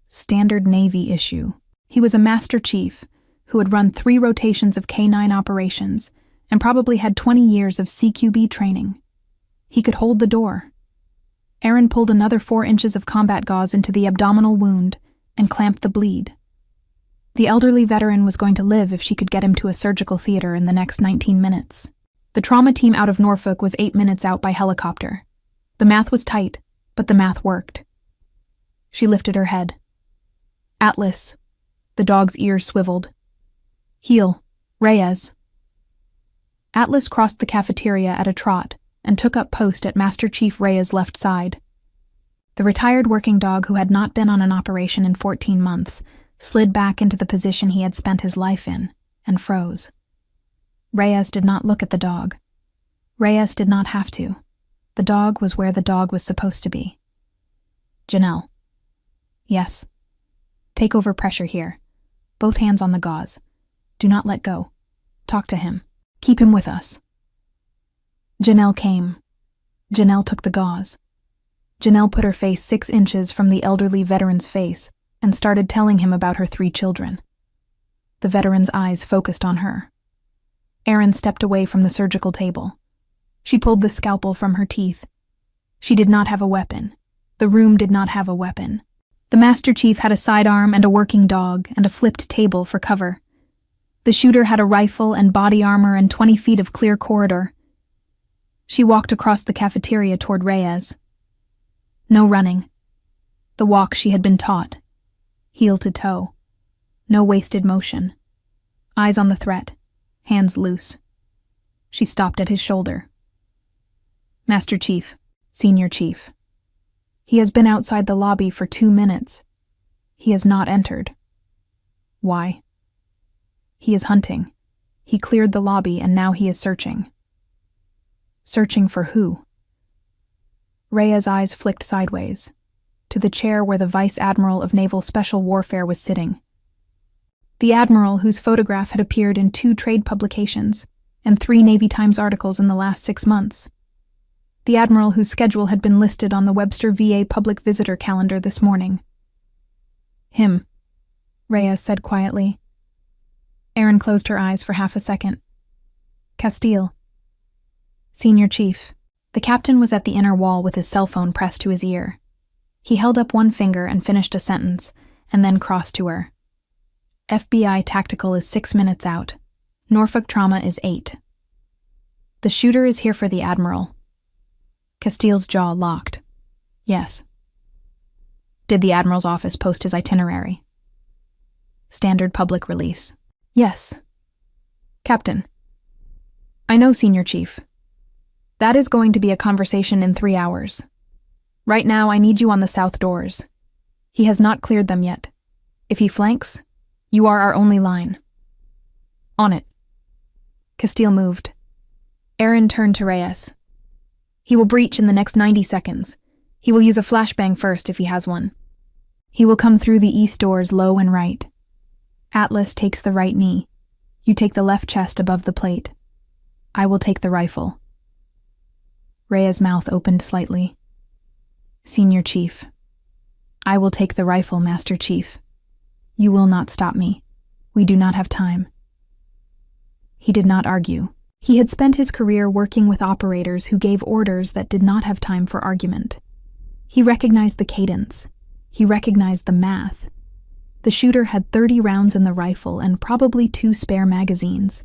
Standard Navy issue. He was a Master Chief who had run 3 rotations of K-9 operations and probably had 20 years of CQB training. He could hold the door. Aaron pulled another 4 inches of combat gauze into the abdominal wound and clamped the bleed. The elderly veteran was going to live if she could get him to a surgical theater in the next 19 minutes. The trauma team out of Norfolk was 8 minutes out by helicopter. The math was tight, but the math worked. She lifted her head. Atlas. The dog's ears swiveled. Heel. Reyes. Atlas crossed the cafeteria at a trot and took up post at Master Chief Reyes' left side. The retired working dog who had not been on an operation in 14 months slid back into the position he had spent his life in and froze. Reyes did not look at the dog. Reyes did not have to. The dog was where the dog was supposed to be. Janelle. Yes. Take over pressure here. Both hands on the gauze. Do not let go. Talk to him. Keep him with us. Janelle came. Janelle took the gauze. Janelle put her face 6 inches from the elderly veteran's face and started telling him about her 3 children. The veteran's eyes focused on her. Aaron stepped away from the surgical table. She pulled the scalpel from her teeth. She did not have a weapon. The room did not have a weapon. The Master Chief had a sidearm and a working dog and a flipped table for cover. The shooter had a rifle and body armor and 20 feet of clear corridor. She walked across the cafeteria toward Reyes. No running. The walk she had been taught. Heel to toe. No wasted motion. Eyes on the threat. Hands loose. She stopped at his shoulder. Master Chief. Senior Chief. He has been outside the lobby for 2 minutes. He has not entered. Why? He is hunting. He cleared the lobby and now he is searching. Searching for who? Reyes' eyes flicked sideways, to the chair where the Vice Admiral of Naval Special Warfare was sitting. The Admiral whose photograph had appeared in 2 trade publications and 3 Navy Times articles in the last 6 months. The Admiral whose schedule had been listed on the Webster VA public visitor calendar this morning. Him, Reyes said quietly. Aaron closed her eyes for half a second. Castile. Senior Chief. The captain was at the inner wall with his cell phone pressed to his ear. He held up one finger and finished a sentence, and then crossed to her. FBI tactical is 6 minutes out. Norfolk trauma is 8. The shooter is here for the Admiral. Castile's jaw locked. Yes. Did the Admiral's office post his itinerary? Standard public release. Yes. Captain. I know, Senior Chief. That is going to be a conversation in 3 hours. Right now, I need you on the south doors. He has not cleared them yet. If he flanks, you are our only line. On it. Castile moved. Aaron turned to Reyes. He will breach in the next 90 seconds. He will use a flashbang first if he has one. He will come through the east doors low and right. Atlas takes the right knee. You take the left chest above the plate. I will take the rifle. Reyes' mouth opened slightly. Senior Chief. I will take the rifle, Master Chief. You will not stop me. We do not have time. He did not argue. He had spent his career working with operators who gave orders that did not have time for argument. He recognized the cadence. He recognized the math. The shooter had 30 rounds in the rifle and probably 2 spare magazines.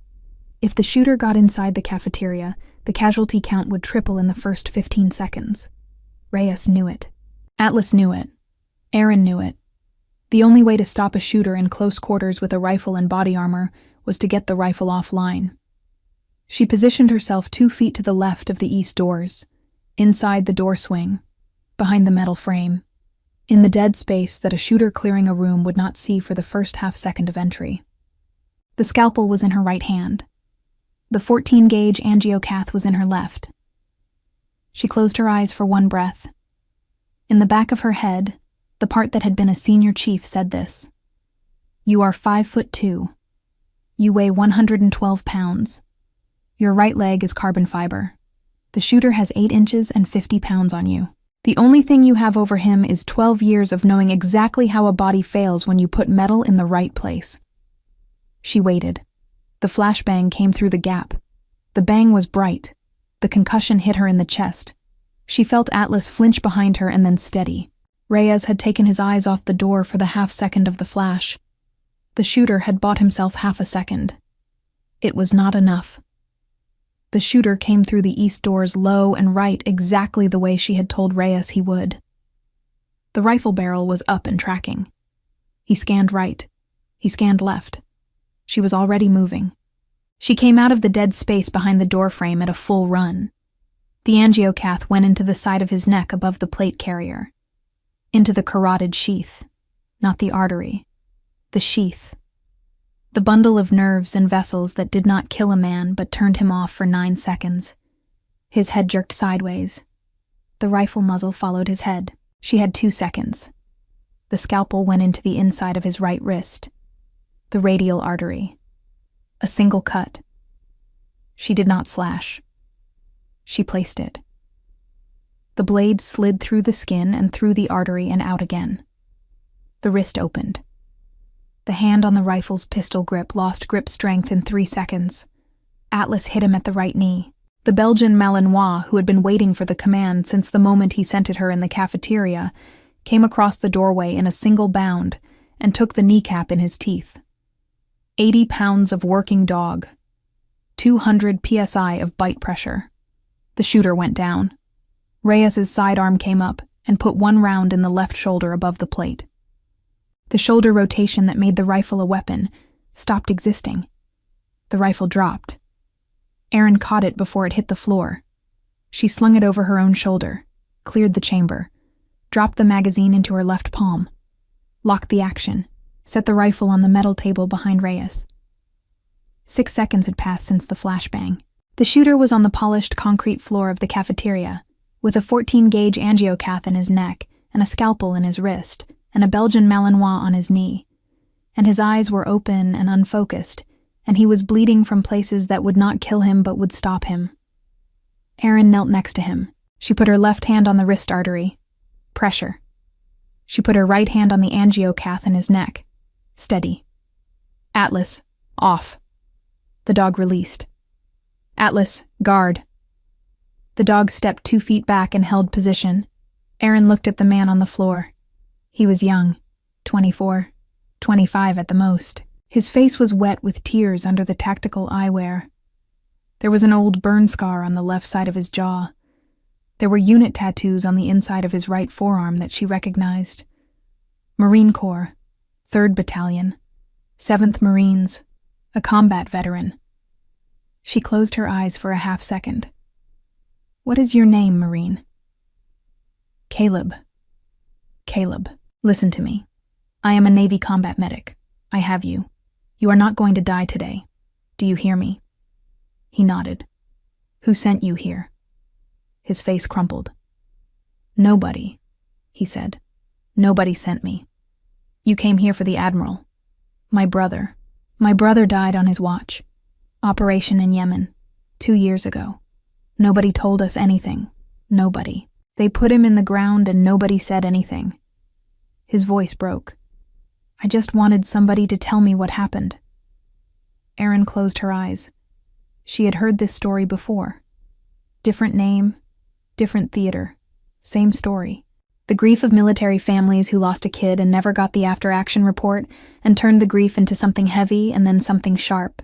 If the shooter got inside the cafeteria, the casualty count would triple in the first 15 seconds. Reyes knew it. Atlas knew it. Aaron knew it. The only way to stop a shooter in close quarters with a rifle and body armor was to get the rifle offline. She positioned herself 2 feet to the left of the east doors, inside the door swing, behind the metal frame, in the dead space that a shooter clearing a room would not see for the first half-second of entry. The scalpel was in her right hand. The 14-gauge angiocath was in her left. She closed her eyes for one breath. In the back of her head, the part that had been a senior chief said this. You are 5'2". You weigh 112 pounds. Your right leg is carbon fiber. The shooter has 8 inches and 50 pounds on you. The only thing you have over him is 12 years of knowing exactly how a body fails when you put metal in the right place. She waited. The flashbang came through the gap. The bang was bright. The concussion hit her in the chest. She felt Atlas flinch behind her and then steady. Reyes had taken his eyes off the door for the half-second of the flash. The shooter had bought himself half a second. It was not enough. The shooter came through the east doors low and right exactly the way she had told Reyes he would. The rifle barrel was up and tracking. He scanned right. He scanned left. She was already moving. She came out of the dead space behind the doorframe at a full run. The angiocath went into the side of his neck above the plate carrier. Into the carotid sheath. Not the artery. The sheath. The bundle of nerves and vessels that did not kill a man but turned him off for 9 seconds. His head jerked sideways. The rifle muzzle followed his head. She had 2 seconds. The scalpel went into the inside of his right wrist. The radial artery. A single cut. She did not slash. She placed it. The blade slid through the skin and through the artery and out again. The wrist opened. The hand on the rifle's pistol grip lost grip strength in 3 seconds. Atlas hit him at the right knee. The Belgian Malinois, who had been waiting for the command since the moment he scented her in the cafeteria, came across the doorway in a single bound and took the kneecap in his teeth. 80 pounds of working dog. 200 psi of bite pressure. The shooter went down. Reyes's sidearm came up and put 1 round in the left shoulder above the plate. The shoulder rotation that made the rifle a weapon stopped existing. The rifle dropped. Erin caught it before it hit the floor. She slung it over her own shoulder, cleared the chamber, dropped the magazine into her left palm, locked the action, set the rifle on the metal table behind Reyes. 6 seconds had passed since the flashbang. The shooter was on the polished concrete floor of the cafeteria, with a 14-gauge angiocath in his neck and a scalpel in his wrist, and a Belgian Malinois on his knee. And his eyes were open and unfocused, and he was bleeding from places that would not kill him but would stop him. Erin knelt next to him. She put her left hand on the wrist artery. Pressure. She put her right hand on the angiocath in his neck. Steady. Atlas, off. The dog released. Atlas, guard. The dog stepped 2 feet back and held position. Erin looked at the man on the floor. He was young, 24, 25 at the most. His face was wet with tears under the tactical eyewear. There was an old burn scar on the left side of his jaw. There were unit tattoos on the inside of his right forearm that she recognized. Marine Corps, 3rd Battalion, 7th Marines, a combat veteran. She closed her eyes for a half-second. What is your name, Marine? Caleb. Caleb. Listen to me. I am a Navy combat medic. I have you. You are not going to die today. Do you hear me? He nodded. Who sent you here? His face crumpled. Nobody, he said. Nobody sent me. You came here for the Admiral. My brother. My brother died on his watch. Operation in Yemen. 2 years ago. Nobody told us anything. Nobody. They put him in the ground and nobody said anything. His voice broke. I just wanted somebody to tell me what happened. Erin closed her eyes. She had heard this story before. Different name, different theater, same story. The grief of military families who lost a kid and never got the after-action report and turned the grief into something heavy and then something sharp.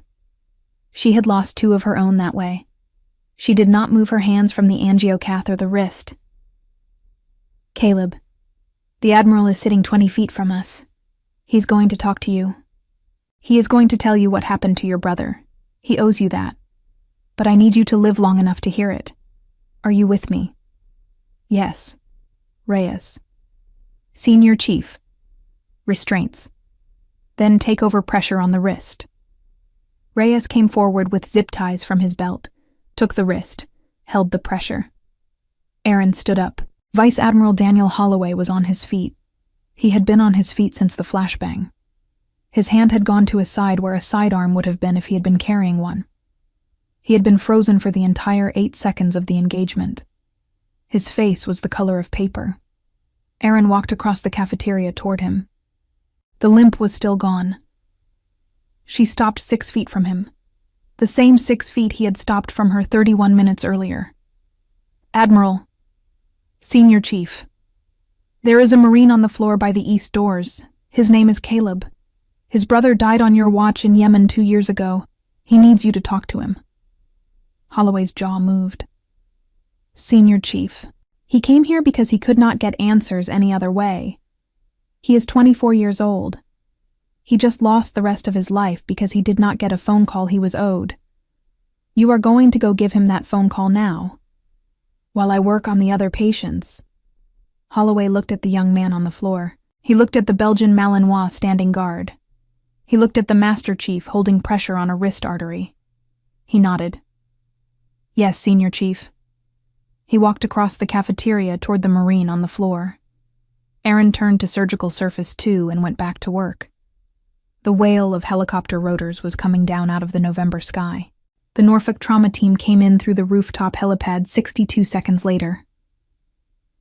She had lost 2 of her own that way. She did not move her hands from the angiocath or the wrist. Caleb, the Admiral is sitting 20 feet from us. He's going to talk to you. He is going to tell you what happened to your brother. He owes you that. But I need you to live long enough to hear it. Are you with me? Yes. Reyes. Senior Chief. Restraints. Then take over pressure on the wrist. Reyes came forward with zip ties from his belt, took the wrist, held the pressure. Erin stood up. Vice Admiral Daniel Holloway was on his feet. He had been on his feet since the flashbang. His hand had gone to his side where a sidearm would have been if he had been carrying one. He had been frozen for the entire 8 seconds of the engagement. His face was the color of paper. Aaron walked across the cafeteria toward him. The limp was still gone. She stopped 6 feet from him, the same 6 feet he had stopped from her 31 minutes earlier. "Admiral, Senior Chief, there is a Marine on the floor by the east doors. His name is Caleb. His brother died on your watch in Yemen 2 years ago. He needs you to talk to him." Holloway's jaw moved. "Senior Chief. He came here because he could not get answers any other way. He is 24 years old. He just lost the rest of his life because he did not get a phone call he was owed. You are going to go give him that phone call now, while I work on the other patients." Holloway looked at the young man on the floor. He looked at the Belgian Malinois standing guard. He looked at the Master Chief holding pressure on a wrist artery. He nodded. "Yes, Senior Chief." He walked across the cafeteria toward the Marine on the floor. Aaron turned to Surgical Surface 2 and went back to work. The wail of helicopter rotors was coming down out of the November sky. The Norfolk trauma team came in through the rooftop helipad 62 seconds later.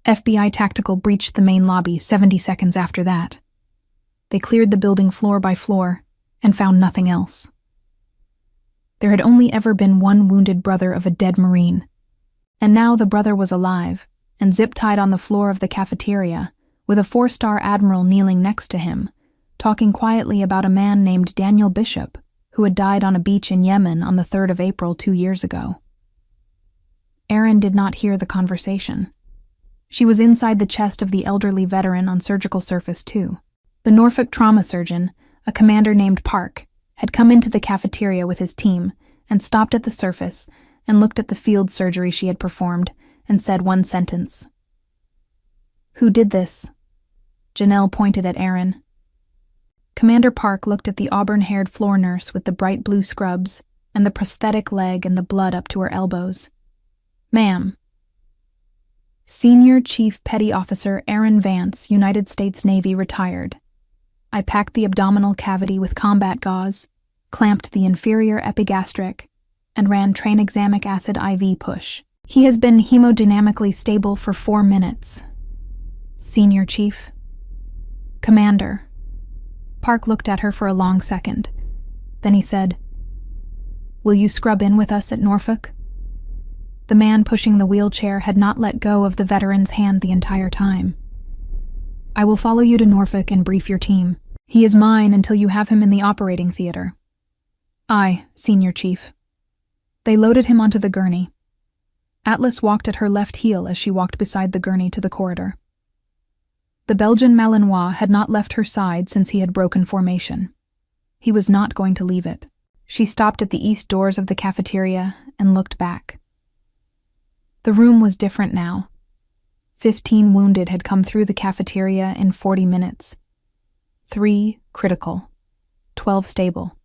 FBI Tactical breached the main lobby 70 seconds after that. They cleared the building floor by floor and found nothing else. There had only ever been one wounded brother of a dead Marine, and now the brother was alive and zip-tied on the floor of the cafeteria with a 4-star admiral kneeling next to him, talking quietly about a man named Daniel Bishop who had died on a beach in Yemen on the 3rd of April 2 years ago. Aaron did not hear the conversation. She was inside the chest of the elderly veteran on Surgical Surface 2. The Norfolk trauma surgeon, a commander named Park, had come into the cafeteria with his team and stopped at the surface and looked at the field surgery she had performed and said one sentence. "Who did this?" Janelle pointed at Aaron. Commander Park looked at the auburn-haired floor nurse with the bright blue scrubs and the prosthetic leg and the blood up to her elbows. "Ma'am." "Senior Chief Petty Officer Aaron Vance, United States Navy, retired. I packed the abdominal cavity with combat gauze, clamped the inferior epigastric, and ran tranexamic acid IV push. He has been hemodynamically stable for 4 minutes. Senior Chief." "Commander." Park looked at her for a long second. Then he said, "Will you scrub in with us at Norfolk?" The man pushing the wheelchair had not let go of the veteran's hand the entire time. "I will follow you to Norfolk and brief your team. He is mine until you have him in the operating theater." "Aye, Senior Chief." They loaded him onto the gurney. Atlas walked at her left heel as she walked beside the gurney to the corridor. The Belgian Malinois had not left her side since he had broken formation. He was not going to leave it. She stopped at the east doors of the cafeteria and looked back. The room was different now. 15 wounded had come through the cafeteria in 40 minutes. 3 critical, 12 stable.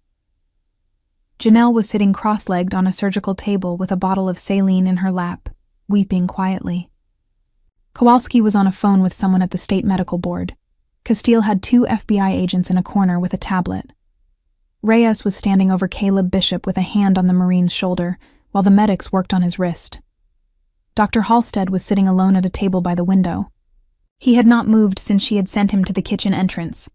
Janelle was sitting cross-legged on a surgical table with a bottle of saline in her lap, weeping quietly. Kowalski was on a phone with someone at the State Medical Board. Castile had 2 FBI agents in a corner with a tablet. Reyes was standing over Caleb Bishop with a hand on the Marine's shoulder, while the medics worked on his wrist. Dr. Halstead was sitting alone at a table by the window. He had not moved since she had sent him to the kitchen entrance.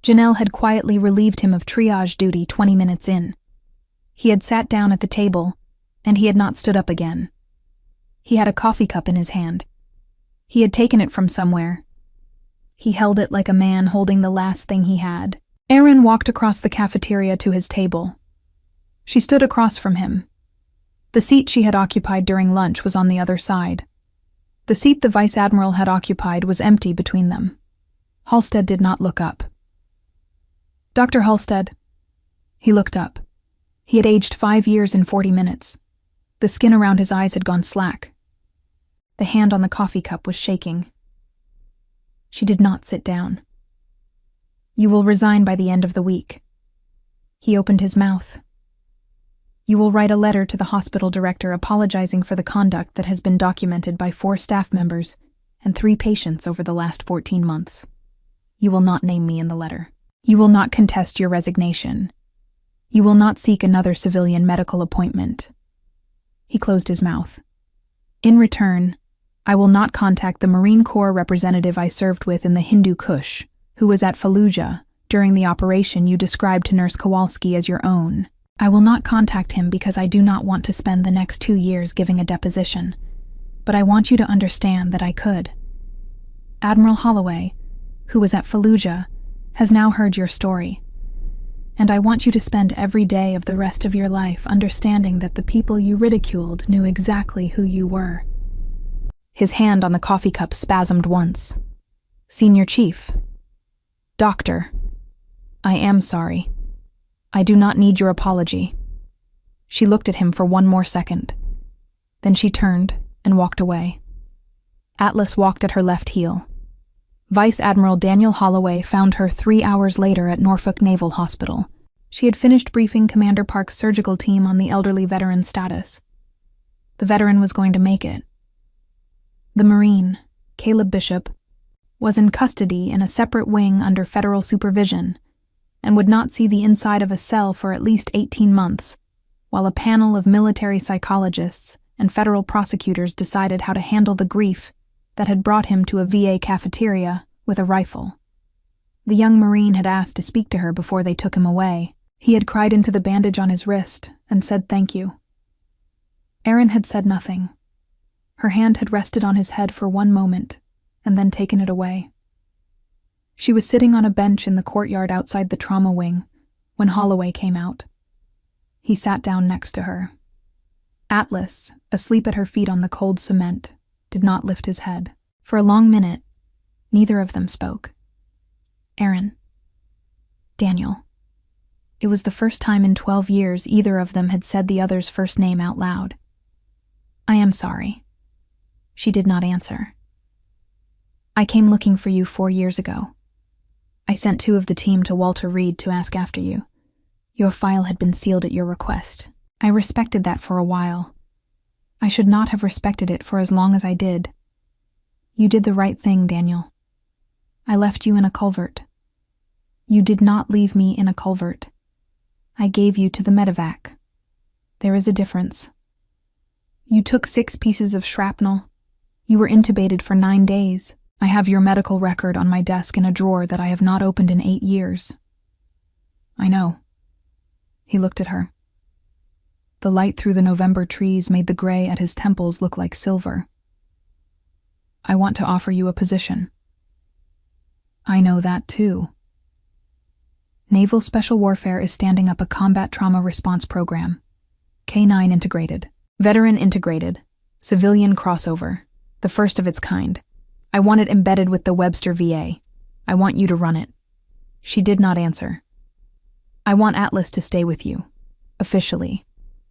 Janelle had quietly relieved him of triage duty 20 minutes in. He had sat down at the table, and he had not stood up again. He had a coffee cup in his hand. He had taken it from somewhere. He held it like a man holding the last thing he had. Aaron walked across the cafeteria to his table. She stood across from him. The seat she had occupied during lunch was on the other side. The seat the Vice Admiral had occupied was empty between them. Halstead did not look up. "Dr. Halstead." He looked up. He had aged 5 years in 40 minutes. The skin around his eyes had gone slack. The hand on the coffee cup was shaking. She did not sit down. "You will resign by the end of the week." He opened his mouth. "You will write a letter to the hospital director apologizing for the conduct that has been documented by 4 staff members and 3 patients over the last 14 months. You will not name me in the letter." You will not contest your resignation. You will not seek another civilian medical appointment." He closed his mouth. "In return, I will not contact the Marine Corps representative I served with in the Hindu Kush, who was at Fallujah during the operation you described to Nurse Kowalski as your own. I will not contact him because I do not want to spend the next 2 years giving a deposition, but I want you to understand that I could. Admiral Holloway, who was at Fallujah, has now heard your story, and I want you to spend every day of the rest of your life understanding that the people you ridiculed knew exactly who you were." His hand on the coffee cup spasmed once. "Senior Chief. Doctor. I am sorry. I do not need your apology." She looked at him for one more second. Then she turned and walked away. Atlas walked at her left heel. Vice Admiral Daniel Holloway found her 3 hours later at Norfolk Naval Hospital. She had finished briefing Commander Park's surgical team on the elderly veteran's status. The veteran was going to make it. The Marine, Caleb Bishop, was in custody in a separate wing under federal supervision and would not see the inside of a cell for at least 18 months, while a panel of military psychologists and federal prosecutors decided how to handle the grief that had brought him to a VA cafeteria with a rifle. The young Marine had asked to speak to her before they took him away. He had cried into the bandage on his wrist and said thank you. Erin had said nothing. Her hand had rested on his head for one moment and then taken it away. She was sitting on a bench in the courtyard outside the trauma wing when Holloway came out. He sat down next to her. Atlas, asleep at her feet on the cold cement, did not lift his head. For a long minute, neither of them spoke. Erin. Daniel. It was the first time in 12 years either of them had said the other's first name out loud. "I am sorry." She did not answer. "I came looking for you 4 years ago. I sent 2 of the team to Walter Reed to ask after you. Your file had been sealed at your request. I respected that for a while. I should not have respected it for as long as I did. You did the right thing, Daniel. I left you in a culvert. You did not leave me in a culvert. I gave you to the medevac. There is a difference. You took 6 pieces of shrapnel. You were intubated for 9 days. I have your medical record on my desk in a drawer that I have not opened in 8 years. I know." He looked at her. The light through the November trees made the gray at his temples look like silver. "I want to offer you a position." "I know that too." Naval Special Warfare is standing up a combat trauma response program. K-9 integrated. Veteran integrated. Civilian crossover. The first of its kind. I want it embedded with the Webster VA. I want you to run it. She did not answer. "I want Atlas to stay with you. Officially.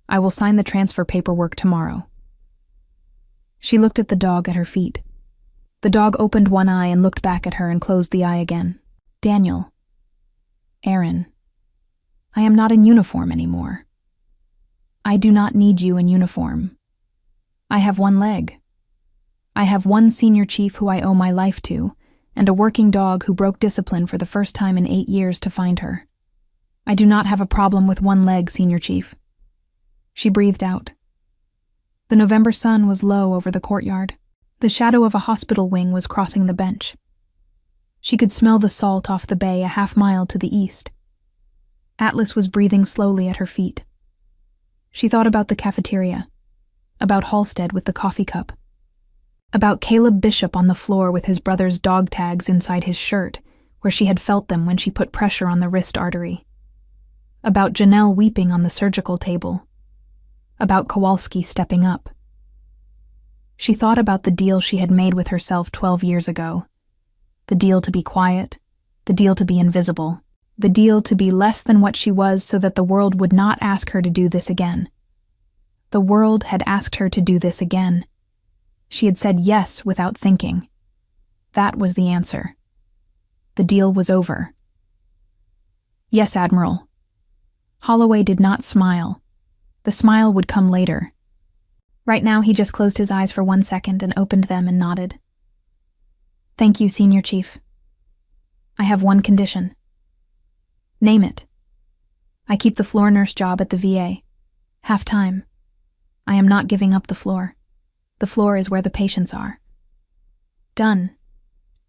I will sign the transfer paperwork tomorrow." She looked at the dog at her feet. The dog opened one eye and looked back at her and closed the eye again. "Daniel. Erin. I am not in uniform anymore. I do not need you in uniform. I have 1 leg. I have 1 senior chief who I owe my life to, and a working dog who broke discipline for the first time in 8 years to find her. I do not have a problem with 1 leg, senior chief." She breathed out. The November sun was low over the courtyard. The shadow of a hospital wing was crossing the bench. She could smell the salt off the bay a half-mile to the east. Atlas was breathing slowly at her feet. She thought about the cafeteria, about Halstead with the coffee cup, about Caleb Bishop on the floor with his brother's dog tags inside his shirt, where she had felt them when she put pressure on the wrist artery, about Janelle weeping on the surgical table, about Kowalski stepping up. She thought about the deal she had made with herself 12 years ago, the deal to be quiet, the deal to be invisible, the deal to be less than what she was so that the world would not ask her to do this again. The world had asked her to do this again. She had said yes without thinking. That was the answer. The deal was over. "Yes, Admiral." Holloway did not smile. The smile would come later. Right now he just closed his eyes for 1 second and opened them and nodded. "Thank you, Senior Chief. I have 1 condition. Name it. I keep the floor nurse job at the VA. Half-time. I am not giving up the floor. The floor is where the patients are. Done.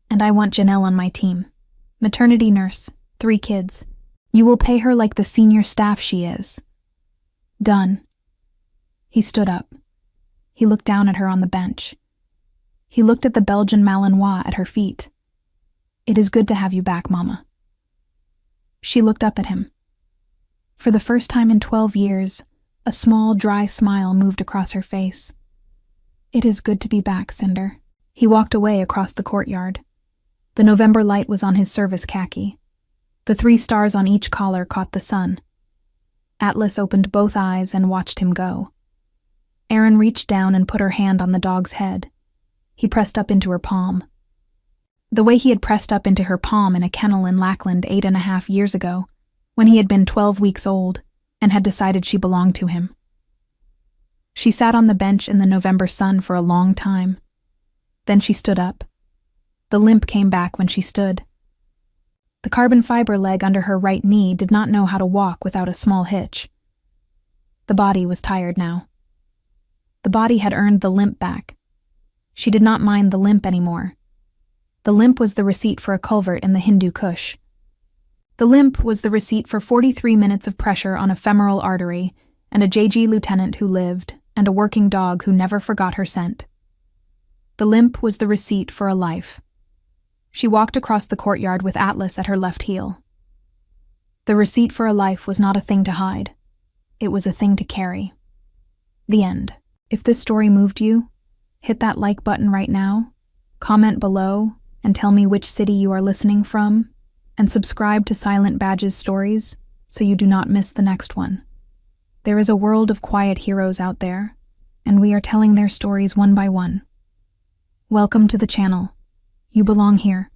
And I want Janelle on my team. Maternity nurse, 3 kids. You will pay her like the senior staff she is. Done. He stood up. He looked down at her on the bench. He looked at the Belgian Malinois at her feet. It is good to have you back, Mama. She looked up at him. For the first time in 12 years, a small, dry smile moved across her face. It is good to be back, Cinder. He walked away across the courtyard. The November light was on his service khaki. The 3 stars on each collar caught the sun. Atlas opened both eyes and watched him go. Erin reached down and put her hand on the dog's head. He pressed up into her palm. The way he had pressed up into her palm in a kennel in Lackland 8.5 years ago, when he had been 12 weeks old and had decided she belonged to him. She sat on the bench in the November sun for a long time. Then she stood up. The limp came back when she stood. The carbon fiber leg under her right knee did not know how to walk without a small hitch. The body was tired now. The body had earned the limp back. She did not mind the limp anymore. The limp was the receipt for a culvert in the Hindu Kush. The limp was the receipt for 43 minutes of pressure on a femoral artery and a JG lieutenant who lived and a working dog who never forgot her scent. The limp was the receipt for a life. She walked across the courtyard with Atlas at her left heel. The receipt for a life was not a thing to hide. It was a thing to carry. The end. If this story moved you, hit that like button right now, comment below, and tell me which city you are listening from, and subscribe to Silent Badge's stories so you do not miss the next one. There is a world of quiet heroes out there, and we are telling their stories one by one. Welcome to the channel. You belong here.